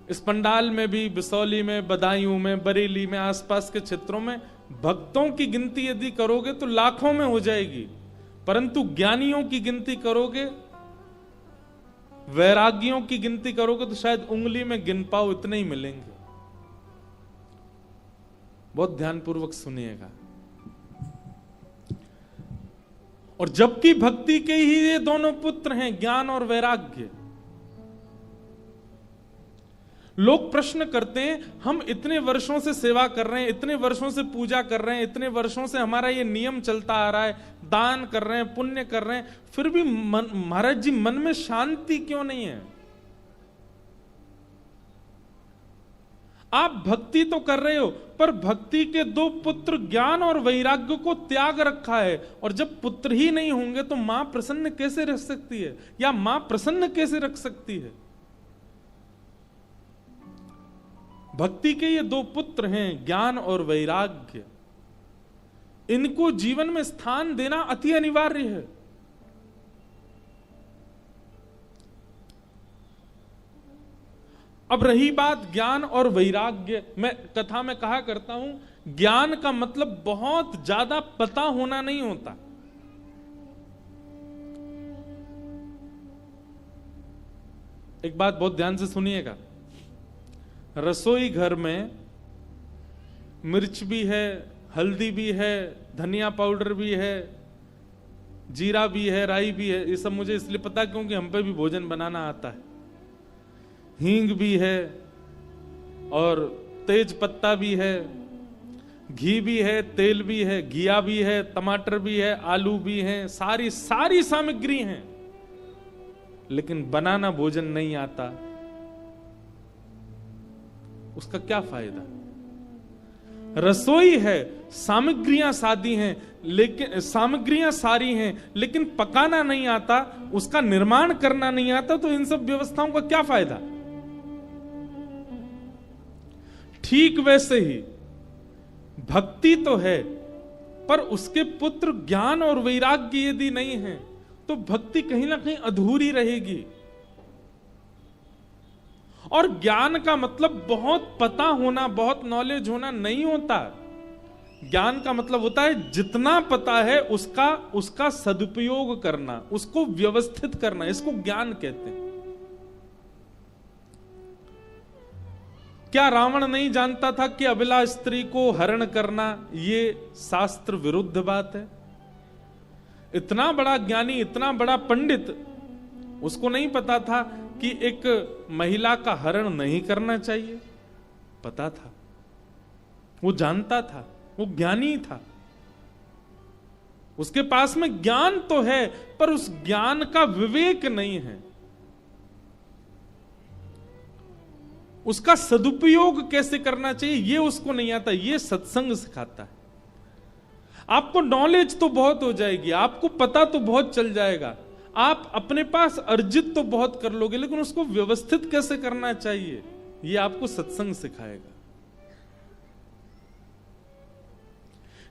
इस पंडाल में भी, बिसौली में, बदायूं में, बरेली में, आसपास के क्षेत्रों में भक्तों की गिनती यदि करोगे तो लाखों में हो जाएगी, परंतु ज्ञानियों की गिनती करोगे, वैरागियों की गिनती करोगे तो शायद उंगली में गिन पाओ, इतने ही मिलेंगे। बहुत ध्यानपूर्वक सुनिएगा। और जबकि भक्ति के ही ये दोनों पुत्र हैं, ज्ञान और वैराग्य। लोग प्रश्न करते हैं, हम इतने वर्षों से सेवा कर रहे हैं, इतने वर्षों से पूजा कर रहे हैं, इतने वर्षों से हमारा ये नियम चलता आ रहा है, दान कर रहे हैं, पुण्य कर रहे हैं, फिर भी महाराज जी मन में शांति क्यों नहीं है? आप भक्ति तो कर रहे हो, पर भक्ति के 2 पुत्र ज्ञान और वैराग्य को त्याग रखा है। और जब पुत्र ही नहीं होंगे तो मां प्रसन्न कैसे रह सकती है, या मां प्रसन्न कैसे रख सकती है? भक्ति के ये 2 पुत्र हैं, ज्ञान और वैराग्य। इनको जीवन में स्थान देना अति अनिवार्य है। अब रही बात ज्ञान और वैराग्य, मैं कथा में कहा करता हूं, ज्ञान का मतलब बहुत ज्यादा पता होना नहीं होता। एक बात बहुत ध्यान से सुनिएगा, रसोई घर में मिर्च भी है, हल्दी भी है, धनिया पाउडर भी है, जीरा भी है, राई भी है। ये सब मुझे इसलिए पता क्योंकि हम पे भी भोजन बनाना आता है। हींग भी है और तेज पत्ता भी है, घी भी है, तेल भी है, घिया भी है, टमाटर भी है, आलू भी है, सारी सामग्री हैं, लेकिन बनाना भोजन नहीं आता। उसका क्या फायदा? रसोई है, सामग्रियां सादी हैं, लेकिन सामग्रियां सारी हैं, लेकिन पकाना नहीं आता, उसका निर्माण करना नहीं आता, तो इन सब व्यवस्थाओं का क्या फायदा? ठीक वैसे ही भक्ति तो है, पर उसके पुत्र ज्ञान और वैराग्य यदि नहीं है तो भक्ति कहीं ना कहीं अधूरी रहेगी। और ज्ञान का मतलब बहुत पता होना, बहुत नॉलेज होना नहीं होता। ज्ञान का मतलब होता है जितना पता है उसका सदुपयोग करना, उसको व्यवस्थित करना, इसको ज्ञान कहते हैं। क्या रावण नहीं जानता था कि अबला स्त्री को हरण करना ये शास्त्र विरुद्ध बात है? इतना बड़ा ज्ञानी, इतना बड़ा पंडित, उसको नहीं पता था कि एक महिला का हरण नहीं करना चाहिए? पता था, वो जानता था, वो ज्ञानी था। उसके पास में ज्ञान तो है, पर उस ज्ञान का विवेक नहीं है। उसका सदुपयोग कैसे करना चाहिए ये उसको नहीं आता। ये सत्संग सिखाता है। आपको नॉलेज तो बहुत हो जाएगी, आपको पता तो बहुत चल जाएगा, आप अपने पास अर्जित तो बहुत कर लोगे, लेकिन उसको व्यवस्थित कैसे करना चाहिए ये आपको सत्संग सिखाएगा।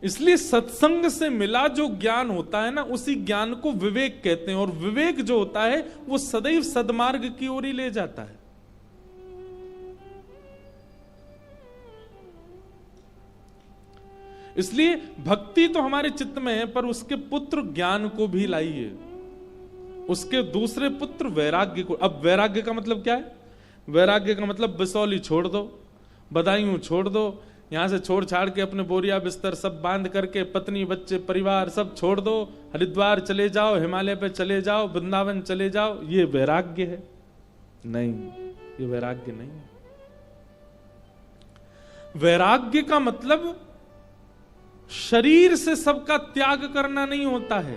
इसलिए सत्संग से मिला जो ज्ञान होता है ना, उसी ज्ञान को विवेक कहते हैं। और विवेक जो होता है वो सदैव सद्मार्ग की ओर ही ले जाता है। इसलिए भक्ति तो हमारे चित्त में है, पर उसके पुत्र ज्ञान को भी लाइए, उसके दूसरे पुत्र वैराग्य को। अब वैराग्य का मतलब क्या है? वैराग्य का मतलब बिसौली छोड़ दो, बदायूं छोड़ दो, यहां से छोड़ छाड़ के अपने बोरिया बिस्तर सब बांध करके पत्नी बच्चे परिवार सब छोड़ दो, हरिद्वार चले जाओ, हिमालय पे चले जाओ, वृंदावन चले जाओ, ये वैराग्य है? नहीं, ये वैराग्य नहीं है। वैराग्य का मतलब शरीर से सबका त्याग करना नहीं होता है।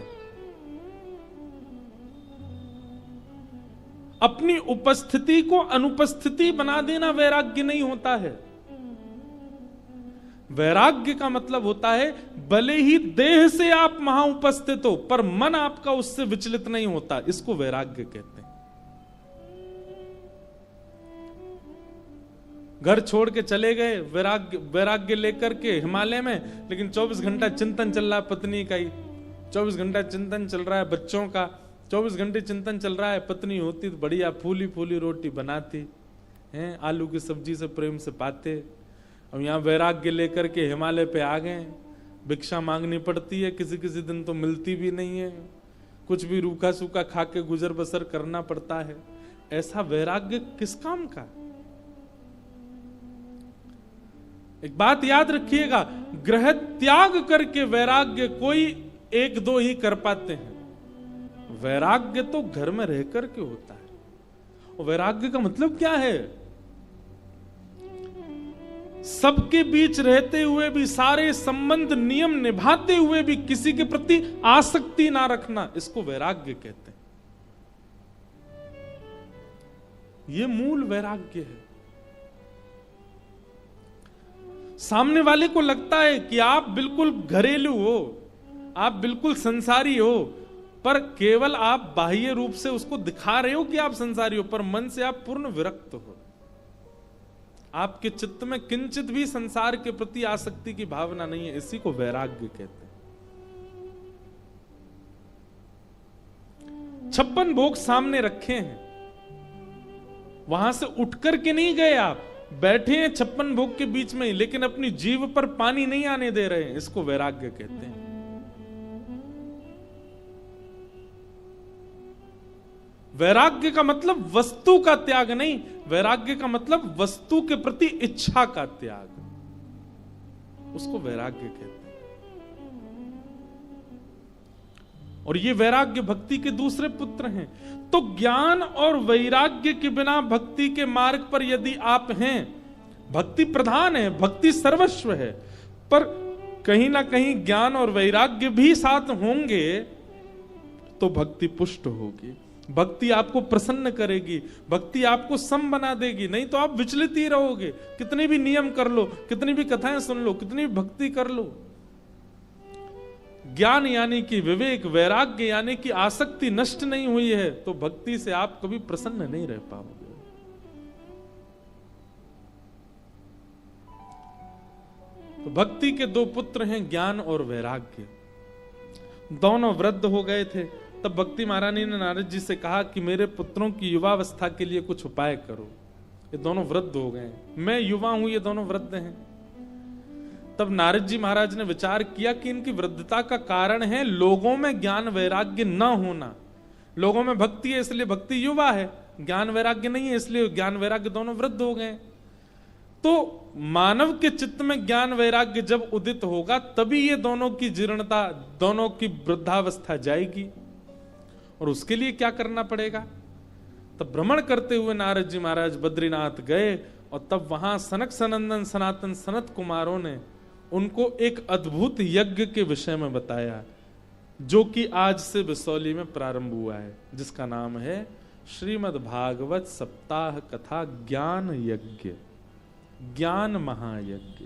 अपनी उपस्थिति को अनुपस्थिति बना देना वैराग्य नहीं होता है। वैराग्य का मतलब होता है भले ही देह से आप वहां उपस्थित हो, पर मन आपका उससे विचलित नहीं होता। इसको वैराग्य कहते हैं। घर छोड़ के चले गए वैराग्य लेकर के हिमालय में, लेकिन 24 घंटा चिंतन चल रहा है पत्नी का ही, 24 घंटा चिंतन चल रहा है बच्चों का, 24 घंटे चिंतन चल रहा है। पत्नी होती तो बढ़िया फूली फूली रोटी बनाती हैं, आलू की सब्जी से प्रेम से पाते। अब यहाँ वैराग्य लेकर के हिमालय पे आ गए, भिक्षा मांगनी पड़ती है, किसी किसी दिन तो मिलती भी नहीं है, कुछ भी रूखा सूखा खा के गुजर बसर करना पड़ता है। ऐसा वैराग्य किस काम का? एक बात याद रखिएगा, ग्रह त्याग करके वैराग्य कोई एक दो ही कर पाते हैं। वैराग्य तो घर में रह करके होता है। और वैराग्य का मतलब क्या है? सबके बीच रहते हुए भी, सारे संबंध नियम निभाते हुए भी किसी के प्रति आसक्ति ना रखना, इसको वैराग्य कहते हैं। यह मूल वैराग्य है। सामने वाले को लगता है कि आप बिल्कुल घरेलू हो, आप बिल्कुल संसारी हो, पर केवल आप बाह्य रूप से उसको दिखा रहे हो कि आप संसारी हो, पर मन से आप पूर्ण विरक्त हो। आपके चित्त में किंचित भी संसार के प्रति आसक्ति की भावना नहीं है। इसी को वैराग्य कहते हैं। 56 भोग सामने रखे हैं, वहां से उठ करके नहीं गए आप, बैठे हैं 56 भोग के बीच में ही, लेकिन अपनी जीभ पर पानी नहीं आने दे रहे हैं। इसको वैराग्य कहते हैं। वैराग्य का मतलब वस्तु का त्याग नहीं, वैराग्य का मतलब वस्तु के प्रति इच्छा का त्याग, उसको वैराग्य कहते हैं। और ये वैराग्य भक्ति के दूसरे पुत्र हैं। तो ज्ञान और वैराग्य के बिना भक्ति के मार्ग पर यदि आप हैं, भक्ति प्रधान है, भक्ति सर्वस्व है, पर कहीं ना कहीं ज्ञान और वैराग्य भी साथ होंगे तो भक्ति पुष्ट होगी, भक्ति आपको प्रसन्न करेगी, भक्ति आपको सम बना देगी। नहीं तो आप विचलित ही रहोगे, कितने भी नियम कर लो, कितनी भी कथाएं सुन लो, कितनी भी भक्ति कर लो। ज्ञान यानी कि विवेक, वैराग्य यानी कि आसक्ति नष्ट नहीं हुई है तो भक्ति से आप कभी प्रसन्न नहीं रह पाओगे। तो भक्ति के दो पुत्र हैं, ज्ञान और वैराग्य। दोनों वृद्ध हो गए थे। तब भक्ति महारानी ने नारद जी से कहा कि मेरे पुत्रों की युवावस्था के लिए कुछ उपाय करो। ये दोनों वृद्ध हो गए, मैं युवा हूं, ये दोनों वृद्ध हैं। तब नारद जी महाराज ने विचार किया कि इनकी वृद्धता का कारण है लोगों में ज्ञान वैराग्य न होना। लोगों में भक्ति है इसलिए भक्ति युवा है, ज्ञान वैराग्य नहीं है इसलिए ज्ञान वैराग्य दोनों वृद्ध हो गए। तो मानव के चित्त में ज्ञान वैराग्य जब उदित होगा तभी ये दोनों की जीर्णता, दोनों की वृद्धावस्था जाएगी। और उसके लिए क्या करना पड़ेगा? तब भ्रमण करते हुए नारद जी महाराज बद्रीनाथ गए और तब वहां सनक सनंदन सनातन सनत कुमारों ने उनको एक अद्भुत यज्ञ के विषय में बताया, जो कि आज से बिसौली में प्रारंभ हुआ है, जिसका नाम है श्रीमद् भागवत सप्ताह कथा ज्ञान यज्ञ, ज्ञान महायज्ञ।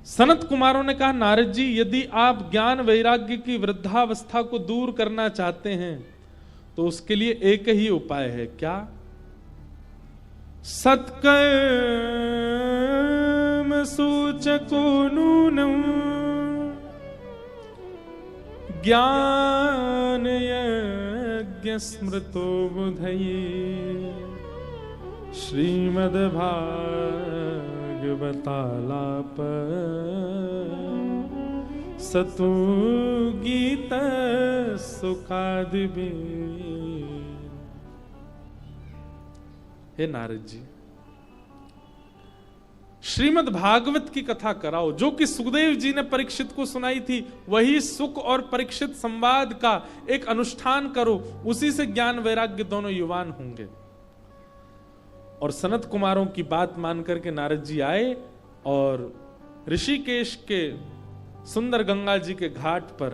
सनत कुमारों ने कहा, नारद जी यदि आप ज्ञान वैराग्य की वृद्धावस्था को दूर करना चाहते हैं तो उसके लिए एक ही उपाय है। क्या? सत्कर्म सूचको नूनम ज्ञान यज्ञ स्मृतो बुधये श्रीमद् भागवतालाप सतु गीत सुखादिबे। हे नारद जी, श्रीमद् भागवत की कथा कराओ, जो कि सुखदेव जी ने परीक्षित को सुनाई थी। वही सुख और परीक्षित संवाद का एक अनुष्ठान करो, उसी से ज्ञान वैराग्य दोनों युवान होंगे। और सनत कुमारों की बात मान करके नारद जी आए और ऋषिकेश के सुंदर गंगा जी के घाट पर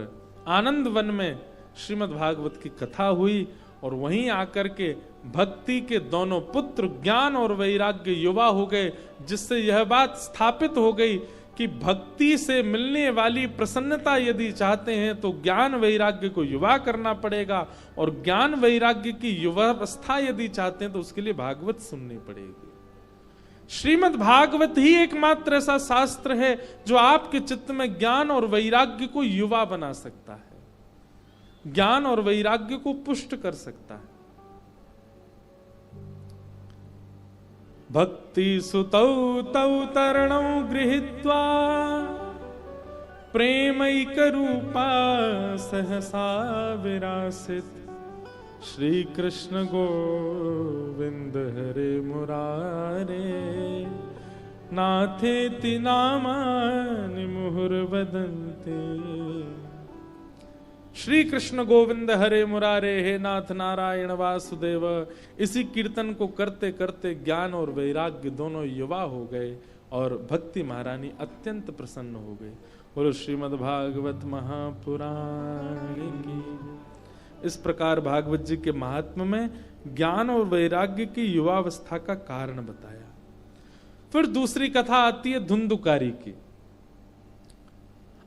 आनंद वन में श्रीमद् भागवत की कथा हुई। और वहीं आकर के भक्ति के दोनों पुत्र ज्ञान और वैराग्य युवा हो गए, जिससे यह बात स्थापित हो गई कि भक्ति से मिलने वाली प्रसन्नता यदि चाहते हैं तो ज्ञान वैराग्य को युवा करना पड़ेगा, और ज्ञान वैराग्य की युवावस्था यदि चाहते हैं तो उसके लिए भागवत सुननी पड़ेगी। श्रीमद् भागवत ही एकमात्र ऐसा शास्त्र है जो आपके चित्त में ज्ञान और वैराग्य को युवा बना सकता है, ज्ञान और वैराग्य को पुष्ट कर सकता है। भक्ति सुतौ तौ तरणौ गृहीत्वा प्रेमैक रूपा सहसा विरासित श्री कृष्ण गोविंद हरे मुरारे नाथेति नामानि मुहुर्वदन्ते। श्री कृष्ण गोविंद हरे मुरारे, हे नाथ नारायण वासुदेव। इसी कीर्तन को करते करते ज्ञान और वैराग्य दोनों युवा हो गए और भक्ति महारानी अत्यंत प्रसन्न हो गई। बोलो श्रीमद् भागवत महापुराण की। इस प्रकार भागवत जी के महात्म्य में ज्ञान और वैराग्य की युवावस्था का कारण बताया। फिर दूसरी कथा आती है धुंधुकारी की।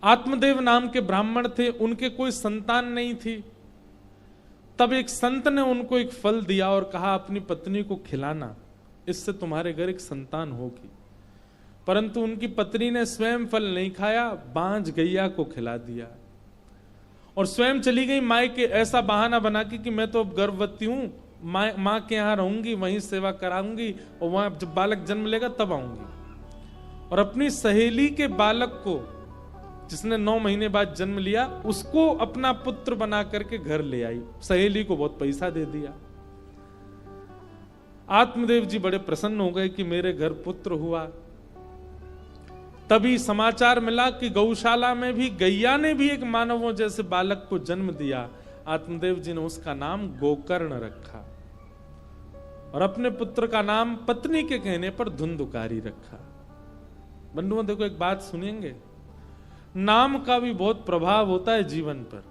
आत्मदेव नाम के ब्राह्मण थे, उनके कोई संतान नहीं थी। तब एक संत ने उनको एक फल दिया और कहा अपनी पत्नी को खिलाना, इससे तुम्हारे घर एक संतान होगी। परंतु उनकी पत्नी ने स्वयं फल नहीं खाया, बांझ गैया को खिला दिया और स्वयं चली गई मायके, ऐसा बहाना बना कि मैं तो अब गर्भवती हूं, माँ के यहां रहूंगी, वहीं सेवा कराऊंगी और वहां जब बालक जन्म लेगा तब आऊंगी। और अपनी सहेली के बालक को जिसने 9 महीने बाद जन्म लिया, उसको अपना पुत्र बना करके घर ले आई, सहेली को बहुत पैसा दे दिया। आत्मदेव जी बड़े प्रसन्न हो गए कि मेरे घर पुत्र हुआ। तभी समाचार मिला कि गौशाला में भी गैया ने भी एक मानवों जैसे बालक को जन्म दिया। आत्मदेव जी ने उसका नाम गोकर्ण रखा और अपने पुत्र का नाम पत्नी के कहने पर धुंधुकारी रखा। बंधुओं देखो, एक बात सुनिएंगे, नाम का भी बहुत प्रभाव होता है जीवन पर।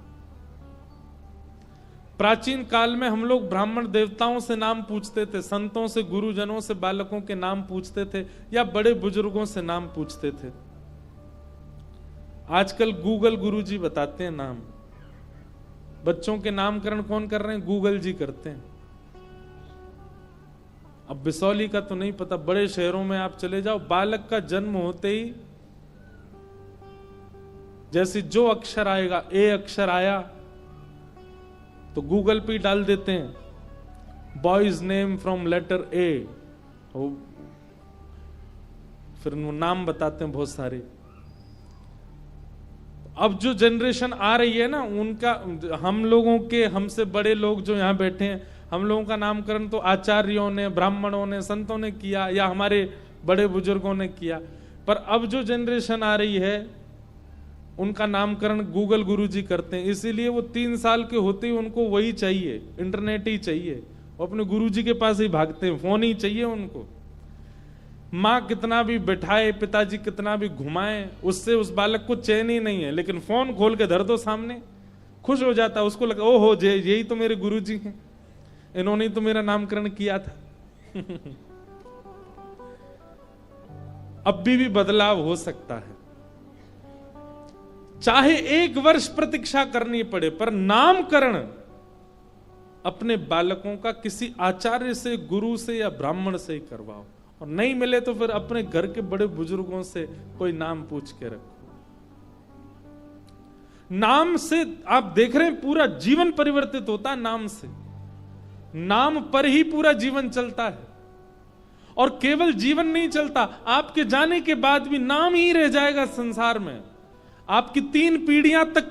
प्राचीन काल में हम लोग ब्राह्मण देवताओं से नाम पूछते थे, संतों से, गुरुजनों से बालकों के नाम पूछते थे, या बड़े बुजुर्गों से नाम पूछते थे। आजकल गूगल गुरुजी बताते हैं नाम। बच्चों के नामकरण कौन कर रहे हैं? गूगल जी करते हैं। अब बिसौली का तो नहीं पता, बड़े शहरों में आप चले जाओ, बालक का जन्म होते ही जैसे जो अक्षर आएगा, ए अक्षर आया तो गूगल पे डाल देते हैं boys name from letter A, फिर नाम बताते हैं बहुत सारे। अब जो जनरेशन आ रही है ना, उनका, हम लोगों के, हमसे बड़े लोग जो यहां बैठे हैं, हम लोगों का नामकरण तो आचार्यों ने, ब्राह्मणों ने, संतों ने किया, या हमारे बड़े बुजुर्गों ने किया। पर अब जो जनरेशन आ रही है उनका नामकरण गूगल गुरुजी करते हैं। इसीलिए वो 3 साल के होते ही उनको वही चाहिए, इंटरनेट ही चाहिए, वो अपने गुरुजी के पास ही भागते हैं, फोन ही चाहिए उनको। माँ कितना भी बैठाए, पिताजी कितना भी घुमाए, उससे उस बालक को चैन ही नहीं है। लेकिन फोन खोल के धर दो सामने, खुश हो जाता है, उसको लगा ओहो यही तो मेरे गुरुजी हैं, इन्होंने तो मेरा नामकरण किया था। अब भी बदलाव हो सकता है, चाहे 1 वर्ष प्रतीक्षा करनी पड़े, पर नामकरण अपने बालकों का किसी आचार्य से, गुरु से या ब्राह्मण से ही करवाओ, और नहीं मिले तो फिर अपने घर के बड़े बुजुर्गों से कोई नाम पूछ के रखो। नाम से आप देख रहे हैं पूरा जीवन परिवर्तित होता है। नाम से, नाम पर ही पूरा जीवन चलता है। और केवल जीवन नहीं चलता, आपके जाने के बाद भी नाम ही रह जाएगा संसार में। आपकी 3 पीढ़ियां तक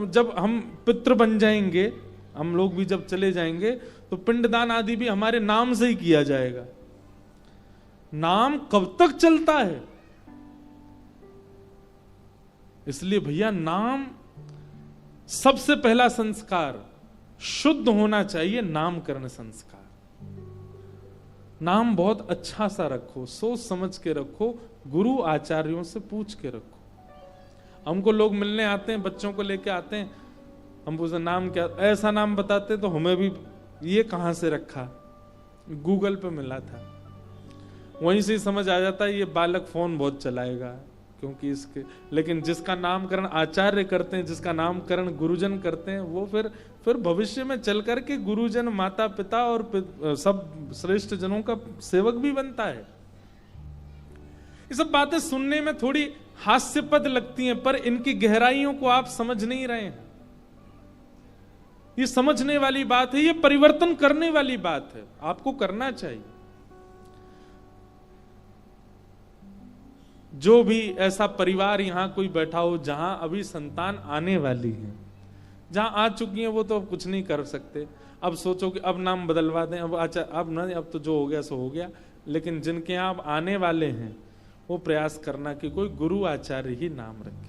जब हम पितृ बन जाएंगे, हम लोग भी जब चले जाएंगे, तो पिंडदान आदि भी हमारे नाम से ही किया जाएगा। नाम कब तक चलता है? इसलिए भैया, नाम सबसे पहला संस्कार शुद्ध होना चाहिए, नामकरण संस्कार। नाम बहुत अच्छा सा रखो, सोच समझ के रखो, गुरु आचार्यों से पूछ के रखो। हमको लोग मिलने आते हैं, बच्चों को लेके आते हैं, हम पूछते नाम क्या, ऐसा नाम बताते तो हमें भी ये कहां से रखा, गूगल पे मिला था, वहीं से ही समझ आ जाता है ये बालक फोन बहुत चलाएगा, क्योंकि इसके। लेकिन जिसका नामकरण आचार्य करते हैं, जिसका नामकरण गुरुजन करते हैं, वो फिर भविष्य में चल करके गुरुजन, माता पिता और सब श्रेष्ठ जनों का सेवक भी बनता है। ये सब बातें सुनने में थोड़ी हास्यपद लगती हैं, पर इनकी गहराइयों को आप समझ नहीं रहे हैं। ये समझने वाली बात है, ये परिवर्तन करने वाली बात है, आपको करना चाहिए। जो भी ऐसा परिवार यहां कोई बैठा हो जहां अभी संतान आने वाली है, जहां आ चुकी है, वो तो अब कुछ नहीं कर सकते। अब सोचो कि अब नाम बदलवा दें, अब अच्छा, अब तो जो हो गया सो हो गया। लेकिन जिनके यहां अब आने वाले हैं, वो प्रयास करना कि कोई गुरु आचार्य ही नाम रखे।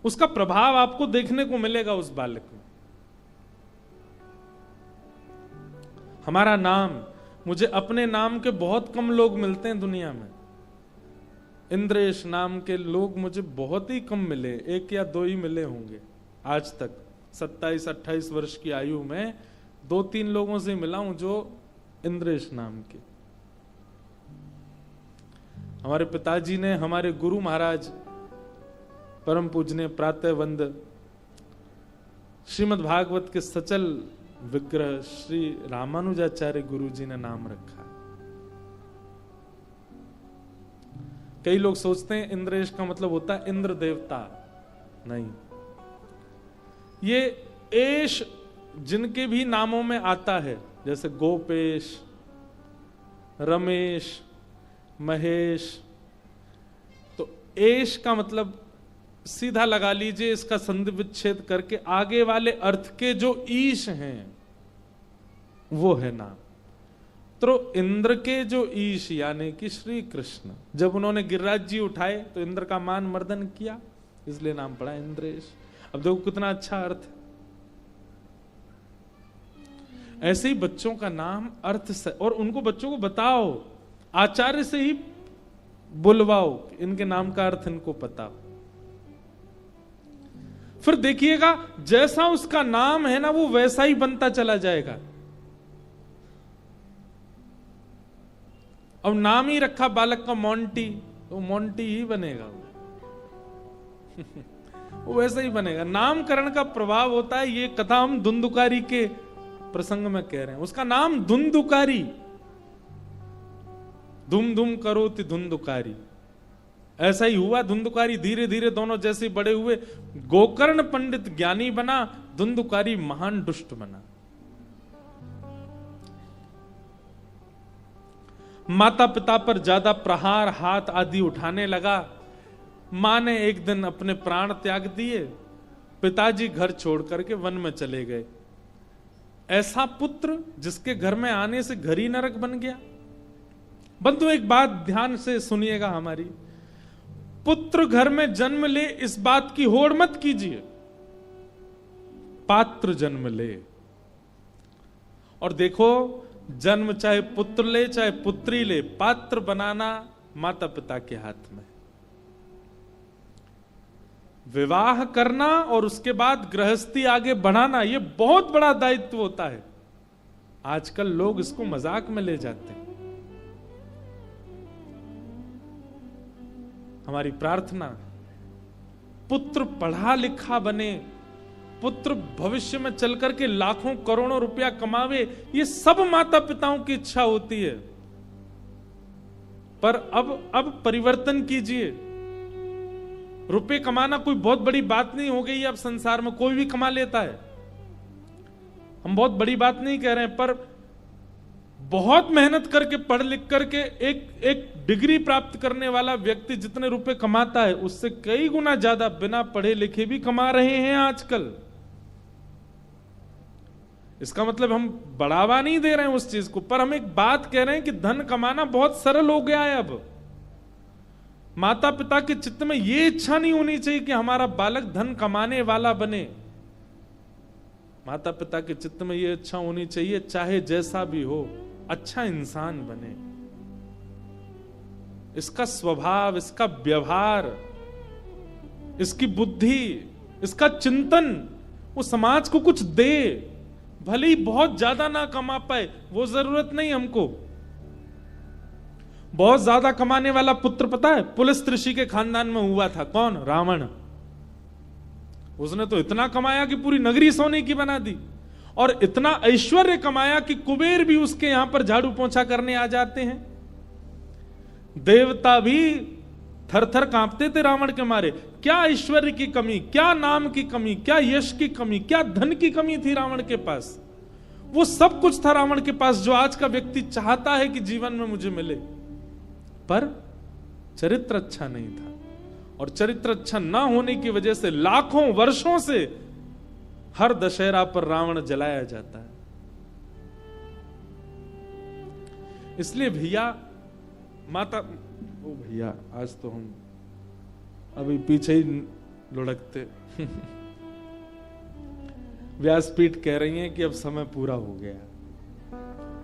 उसका प्रभाव आपको देखने को मिलेगा उस बालक में। हमारा नाम, मुझे अपने नाम के बहुत कम लोग मिलते हैं दुनिया में। इंद्रेश नाम के लोग मुझे बहुत ही कम मिले, 1 या 2 ही मिले होंगे आज तक। 27-28 वर्ष की आयु में 2-3 लोगों से मिला हूं जो इंद्रेश नाम के। हमारे पिताजी ने, हमारे गुरु महाराज परम पूजनीय प्रातः वंद श्रीमद् भागवत के सचल विग्रह श्री रामानुजाचार्य गुरु जी ने नाम रखा। कई लोग सोचते हैं इंद्रेश का मतलब होता है इंद्र देवता, नहीं। ये एश जिनके भी नामों में आता है, जैसे गोपेश, रमेश, महेश, एश का मतलब सीधा लगा लीजिए, इसका संधि विच्छेद करके आगे वाले अर्थ के जो ईश हैं वो है नाम। तो इंद्र के जो ईश यानी कि श्री कृष्ण, जब उन्होंने गिरिराज जी उठाए तो इंद्र का मान मर्दन किया, इसलिए नाम पड़ा इंद्रेश। अब देखो कितना अच्छा अर्थ है। ऐसे ही बच्चों का नाम अर्थ से, और उनको बच्चों को बताओ, आचार्य से ही बुलवाओ, इनके नाम का अर्थ इनको पता हो। फिर देखिएगा जैसा उसका नाम है ना वो वैसा ही बनता चला जाएगा। अब नाम ही रखा बालक का मोंटी, तो मोंटी ही बनेगा वो वैसा ही बनेगा। नामकरण का प्रभाव होता है। ये कथा हम धुंधुकारी के प्रसंग में कह रहे हैं। उसका नाम धुंधुकारी, धुम धुम करोति धुंधुकारी, ऐसा ही हुआ। धुंधुकारी धीरे धीरे दोनों जैसे बड़े हुए। गोकर्ण पंडित ज्ञानी बना, धुंधुकारी महान दुष्ट बना। माता पिता पर ज्यादा प्रहार, हाथ आदि उठाने लगा। मां ने एक दिन अपने प्राण त्याग दिए। पिताजी घर छोड़ करके वन में चले गए। ऐसा पुत्र जिसके घर में आने से घर ही नरक बन गया। बंधु एक बात ध्यान से सुनिएगा हमारी, पुत्र घर में जन्म ले इस बात की होड़ मत कीजिए, पात्र जन्म ले। और देखो जन्म चाहे पुत्र ले चाहे पुत्री ले, पात्र बनाना माता पिता के हाथ में। विवाह करना और उसके बाद गृहस्थी आगे बढ़ाना, यह बहुत बड़ा दायित्व होता है। आजकल लोग इसको मजाक में ले जाते हैं। हमारी प्रार्थना पुत्र पढ़ा लिखा बने, पुत्र भविष्य में चल करके लाखों करोड़ों रुपया कमावे, ये सब माता पिताओं की इच्छा होती है। पर अब परिवर्तन कीजिए। रुपए कमाना कोई बहुत बड़ी बात नहीं हो गई। अब संसार में कोई भी कमा लेता है। हम बहुत बड़ी बात नहीं कह रहे हैं, पर बहुत मेहनत करके पढ़ लिख करके एक डिग्री प्राप्त करने वाला व्यक्ति जितने रुपए कमाता है उससे कई गुना ज्यादा बिना पढ़े लिखे भी कमा रहे हैं आजकल। इसका मतलब हम बढ़ावा नहीं दे रहे हैं उस चीज को, पर हम एक बात कह रहे हैं कि धन कमाना बहुत सरल हो गया है। अब माता पिता के चित्त में यह इच्छा नहीं होनी चाहिए कि हमारा बालक धन कमाने वाला बने। माता पिता के चित्त में यह इच्छा होनी चाहिए चाहे जैसा भी हो अच्छा इंसान बने। इसका स्वभाव, इसका व्यवहार, इसकी बुद्धि, इसका चिंतन वो समाज को कुछ दे। भले ही बहुत ज्यादा ना कमा पाए, वो जरूरत नहीं हमको। बहुत ज्यादा कमाने वाला पुत्र पता है पुलिस ऋषि के खानदान में हुआ था। कौन? रावण। उसने तो इतना कमाया कि पूरी नगरी सोने की बना दी, और इतना ऐश्वर्य कमाया कि कुबेर भी उसके यहां पर झाड़ू पोंछा करने आ जाते हैं। देवता भी थर थर कांपते थे रावण के मारे। क्या ऐश्वर्य की कमी, क्या नाम की कमी, क्या यश की कमी, क्या धन की कमी थी रावण के पास। वो सब कुछ था रावण के पास जो आज का व्यक्ति चाहता है कि जीवन में मुझे मिले, पर चरित्र अच्छा नहीं था। और चरित्र अच्छा ना होने की वजह से लाखों वर्षों से हर दशहरा पर रावण जलाया जाता है। इसलिए भैया माता, ओ भैया आज तो हम अभी पीछे ही लुढ़कते। व्यासपीठ कह रही हैं कि अब समय पूरा हो गया,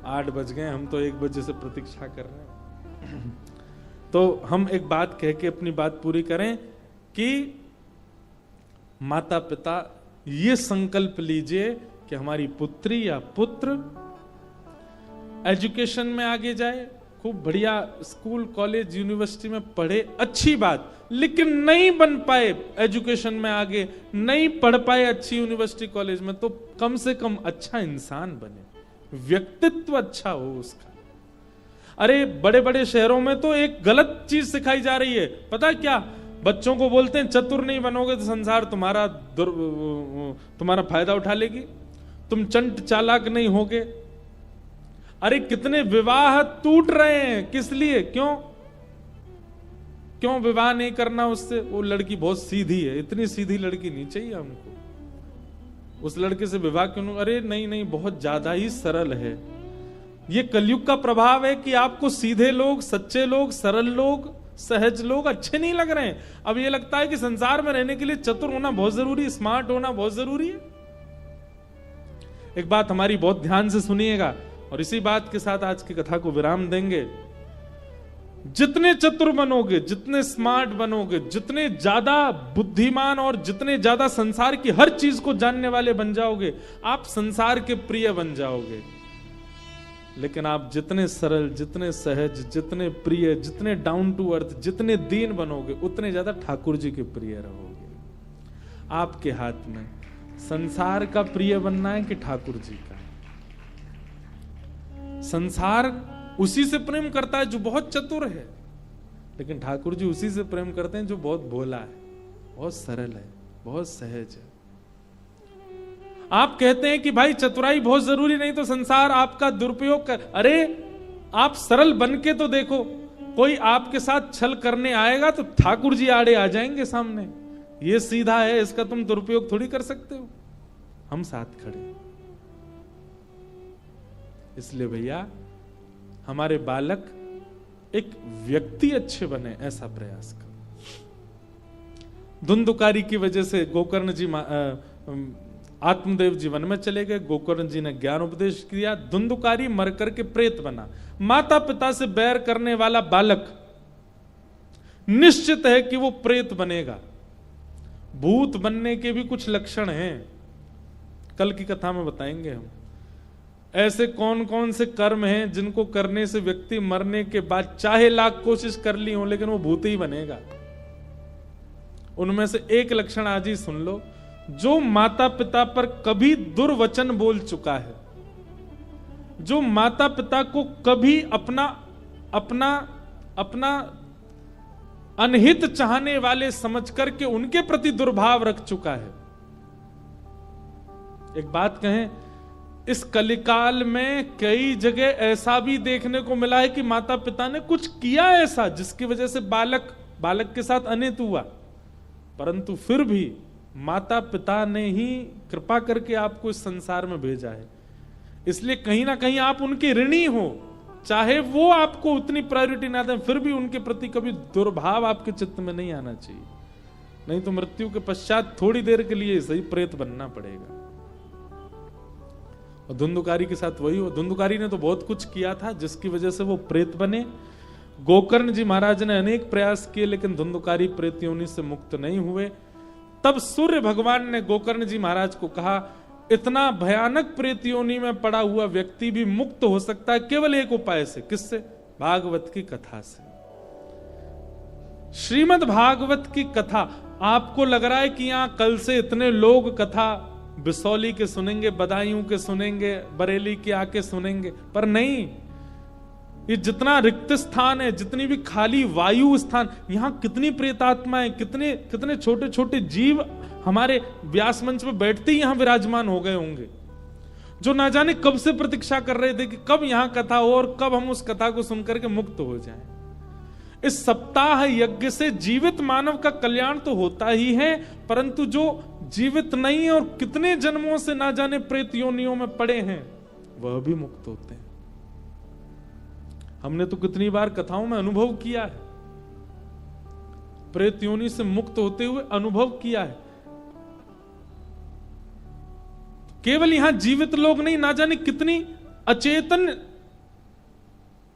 8 बज गए, हम तो 1 बजे से प्रतीक्षा कर रहे हैं। तो हम एक बात कह के अपनी बात पूरी करें कि माता पिता ये संकल्प लीजिए कि हमारी पुत्री या पुत्र एजुकेशन में आगे जाए, खूब बढ़िया स्कूल कॉलेज यूनिवर्सिटी में पढ़े, अच्छी बात, लेकिन नहीं बन पाए एजुकेशन में आगे, नहीं पढ़ पाए अच्छी यूनिवर्सिटी कॉलेज में, तो कम से कम अच्छा इंसान बने, व्यक्तित्व अच्छा हो उसका। अरे बड़े बड़े शहरों में तो एक गलत चीज सिखाई जा रही है, पता है क्या? बच्चों को बोलते हैं चतुर नहीं बनोगे तो संसार तुम्हारा फायदा उठा लेगी, तुम चंट चालाक नहीं होगे। अरे कितने विवाह टूट रहे हैं, किस लिए? क्यों? क्यों विवाह नहीं करना उससे, वो लड़की बहुत सीधी है, इतनी सीधी लड़की नहीं चाहिए हमको, उस लड़के से विवाह क्यों नहीं, अरे नहीं नहीं बहुत ज्यादा ही सरल है। ये कलयुग का प्रभाव है कि आपको सीधे लोग, सच्चे लोग, सरल लोग, सहज लोग अच्छे नहीं लग रहे हैं। अब ये लगता है कि संसार में रहने के लिए चतुर होना बहुत जरूरी है, स्मार्ट होना बहुत जरूरी है। एक बात हमारी बहुत ध्यान से सुनिएगा और इसी बात के साथ आज की कथा को विराम देंगे। जितने चतुर बनोगे, जितने स्मार्ट बनोगे, जितने ज्यादा बुद्धिमान और जितने ज्यादा संसार की हर चीज को जानने वाले बन जाओगे, आप संसार के प्रिय बन जाओगे। लेकिन आप जितने सरल, जितने सहज, जितने प्रिय, जितने डाउन टू अर्थ, जितने दीन बनोगे, उतने ज्यादा ठाकुर जी के प्रिय रहोगे। आपके हाथ में संसार का प्रिय बनना है कि ठाकुर जी का। संसार उसी से प्रेम करता है जो बहुत चतुर है, लेकिन ठाकुर जी उसी से प्रेम करते हैं जो बहुत भोला है, बहुत सरल है, बहुत सहज है। आप कहते हैं कि भाई चतुराई बहुत जरूरी, नहीं तो संसार आपका दुरुपयोग कर, अरे आप सरल बन के तो देखो, कोई आपके साथ छल करने आएगा तो ठाकुर जी आड़े आ जाएंगे सामने, ये सीधा है, इसका तुम दुरुपयोग थोड़ी कर सकते हो, हम साथ खड़े। इसलिए भैया हमारे बालक एक व्यक्ति अच्छे बने, ऐसा प्रयास करो। धुंधुकारी की वजह से गोकर्ण जी आत्मदेव जी वन में चले गए, गोकर्ण जी ने ज्ञान उपदेश किया, धुंधुकारी मर करके प्रेत बना। माता पिता से बैर करने वाला बालक निश्चित है कि वो प्रेत बनेगा। भूत बनने के भी कुछ लक्षण हैं, कल की कथा में बताएंगे हम। ऐसे कौन कौन से कर्म हैं जिनको करने से व्यक्ति मरने के बाद चाहे लाख कोशिश कर ली हो लेकिन वो भूत ही बनेगा। उनमें से एक लक्षण आज ही सुन लो, जो माता पिता पर कभी दुर्वचन बोल चुका है, जो माता पिता को कभी अपना अपना अपना अनहित चाहने वाले समझ करके उनके प्रति दुर्भाव रख चुका है। एक बात कहें, इस कलिकाल में कई जगह ऐसा भी देखने को मिला है कि माता पिता ने कुछ किया ऐसा जिसकी वजह से बालक के साथ अनित हुआ, परंतु फिर भी माता पिता ने ही कृपा करके आपको इस संसार में भेजा है। इसलिए कहीं ना कहीं आप उनके ऋणी हो, चाहे वो आपको उतनी प्रायोरिटी ना दें, फिर भी उनके प्रति कभी दुर्भाव आपके चित्त में नहीं आना चाहिए, नहीं तो मृत्यु के पश्चात थोड़ी देर के लिए सही प्रेत बनना पड़ेगा। और धुंधुकारी के साथ वही हो, धुंधुकारी ने तो बहुत कुछ किया था जिसकी वजह से वो प्रेत बने। गोकर्ण जी महाराज ने अनेक प्रयास किए लेकिन धुंधुकारी प्रेत योनि से मुक्त नहीं हुए। तब सूर्य भगवान ने गोकर्ण जी महाराज को कहा, इतना भयानक प्रेत योनि में पड़ा हुआ व्यक्ति भी मुक्त हो सकता है केवल एक उपाय से। किससे? भागवत की कथा से। श्रीमद् भागवत की कथा। आपको लग रहा है कि यहां कल से इतने लोग कथा बिसौली के सुनेंगे, बदायूं के सुनेंगे, बरेली के आके सुनेंगे, पर नहीं, ये जितना रिक्त स्थान है, जितनी भी खाली वायु स्थान, यहां कितनी प्रेतात्माएं, कितने कितने छोटे छोटे जीव हमारे व्यास मंच पे बैठते ही यहां विराजमान हो गए होंगे, जो ना जाने कब से प्रतीक्षा कर रहे थे कि कब यहां कथा हो और कब हम उस कथा को सुनकर के मुक्त हो जाएं। इस सप्ताह यज्ञ से जीवित मानव का कल्याण तो होता ही है, परंतु जो जीवित नहीं और कितने जन्मों से ना जाने प्रेत योनियों में पड़े हैं वह भी मुक्त होते हैं। हमने तो कितनी बार कथाओं में अनुभव किया है, प्रेत योनि से मुक्त होते हुए अनुभव किया है। केवल यहां जीवित लोग नहीं, ना जाने कितनी अचेतन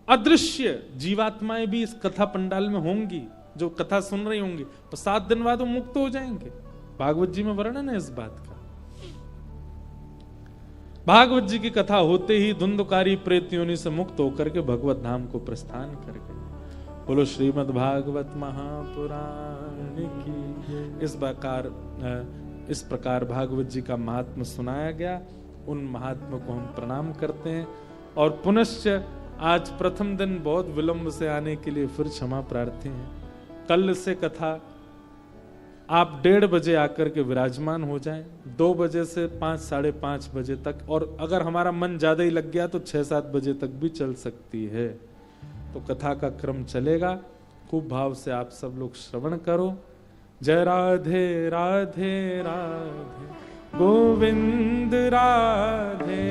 अदृश्य जीवात्माएं भी इस कथा पंडाल में होंगी, जो कथा सुन रही होंगी, तो 7 दिन बाद वो मुक्त हो जाएंगे। भागवत जी में वर्णन है इस बात का। भागवत जी की कथा होते ही धुंधुकारी प्रेत योनि से मुक्त होकर के भगवत धाम को प्रस्थान कर गए। बोलो श्रीमद् भागवत महापुराण की। इस प्रकार भागवत जी का महात्म्य सुनाया गया। उन महात्मा को हम प्रणाम करते हैं और पुनश्च आज प्रथम दिन बहुत विलंब से आने के लिए फिर क्षमा प्रार्थी हैं। कल से कथा आप 1:30 बजे आकर के विराजमान हो जाएं, 2 बजे से 5, 5:30 बजे तक, और अगर हमारा मन ज्यादा ही लग गया तो 6, 7 बजे तक भी चल सकती है। तो कथा का क्रम चलेगा। खूब भाव से आप सब लोग श्रवण करो। जय राधे राधे राधे गोविंद राधे,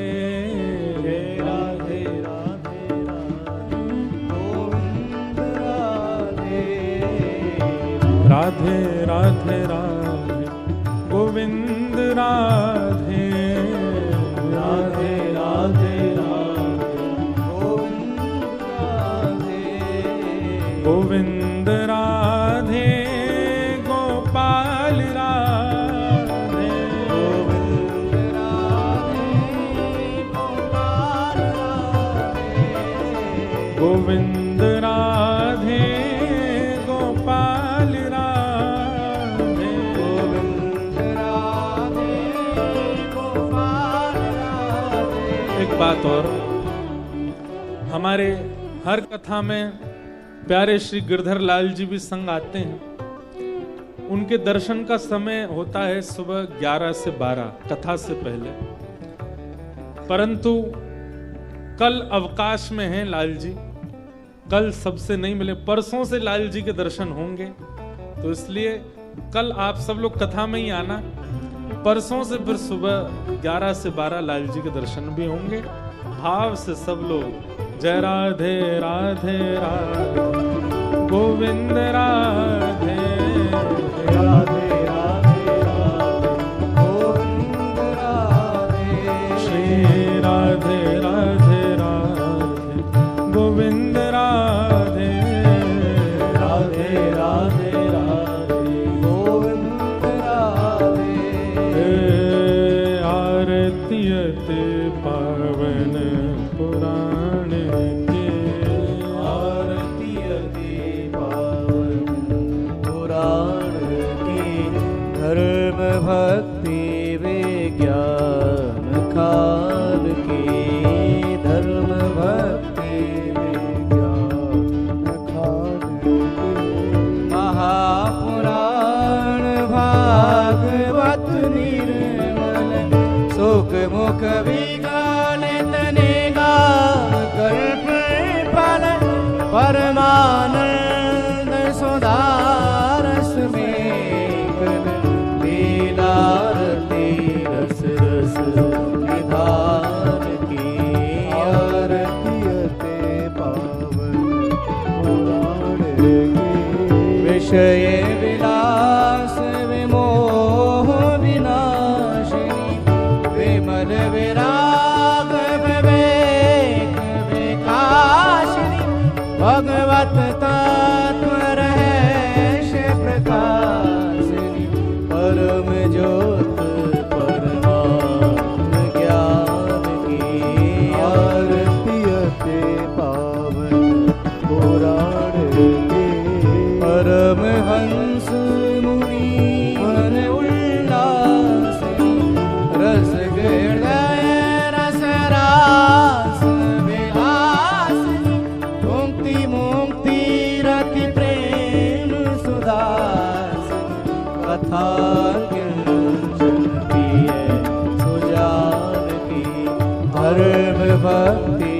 जय राधे राधे राधे गोविंद राधे, राधे राधे राधे गोविंद राधे, राधे राधे राधे गोविंद राधे, गोविंद राधे गोपाल राधे, गोविंद राधे गोपाल राधे, गोविंद राधे गोपाल राधे, गोविंद राधे गोपाल राधे। एक बात और, हमारे हर कथा में प्यारे श्री गिरधर लाल जी भी संग आते हैं। उनके दर्शन का समय होता है सुबह 11 से 12 कथा से पहले, परंतु कल अवकाश में हैं लाल जी, कल सबसे नहीं मिले, परसों से लाल जी के दर्शन होंगे, तो इसलिए कल आप सब लोग कथा में ही आना, परसों से फिर सुबह 11 से 12 लाल जी के दर्शन भी होंगे। भाव से सब लोग जय राधे राधे राधे गोविंद राधे, राधे राधे राधे गोविंद राधे, श्री राधे राधे राधे गोविंद राधे, राधे राधे राधे गोविंद राधे। आरतियत पावन पुराण के, आरती पावन पुराण की, धर्म भक्ति विज्ञान काल की, धर्म भक्ति विज्ञान काल की, महापुराण भागवत निर्मल सुख मुख विज्ञान तने कल्प फल परमानंद सुधारस में लीला रस रस निधान की, आरती पावन पुराण की, विषय विलास विमोह विनाशिनी, विमल विराग विवेक विकासिनी, भगवत तत्व रहस्य प्रकाशिनी, परम ज्योत परमात्म ज्ञान की, आरती पावन पुराण की, परम हंस मुनि मन उल्लासिनी, रस हृदय रस रास विलासिनी, मुक्ति मुक्ति रति प्रेम सुधासिनी, कथा कीर्तन पिय सुजान की, धर्म भक्ति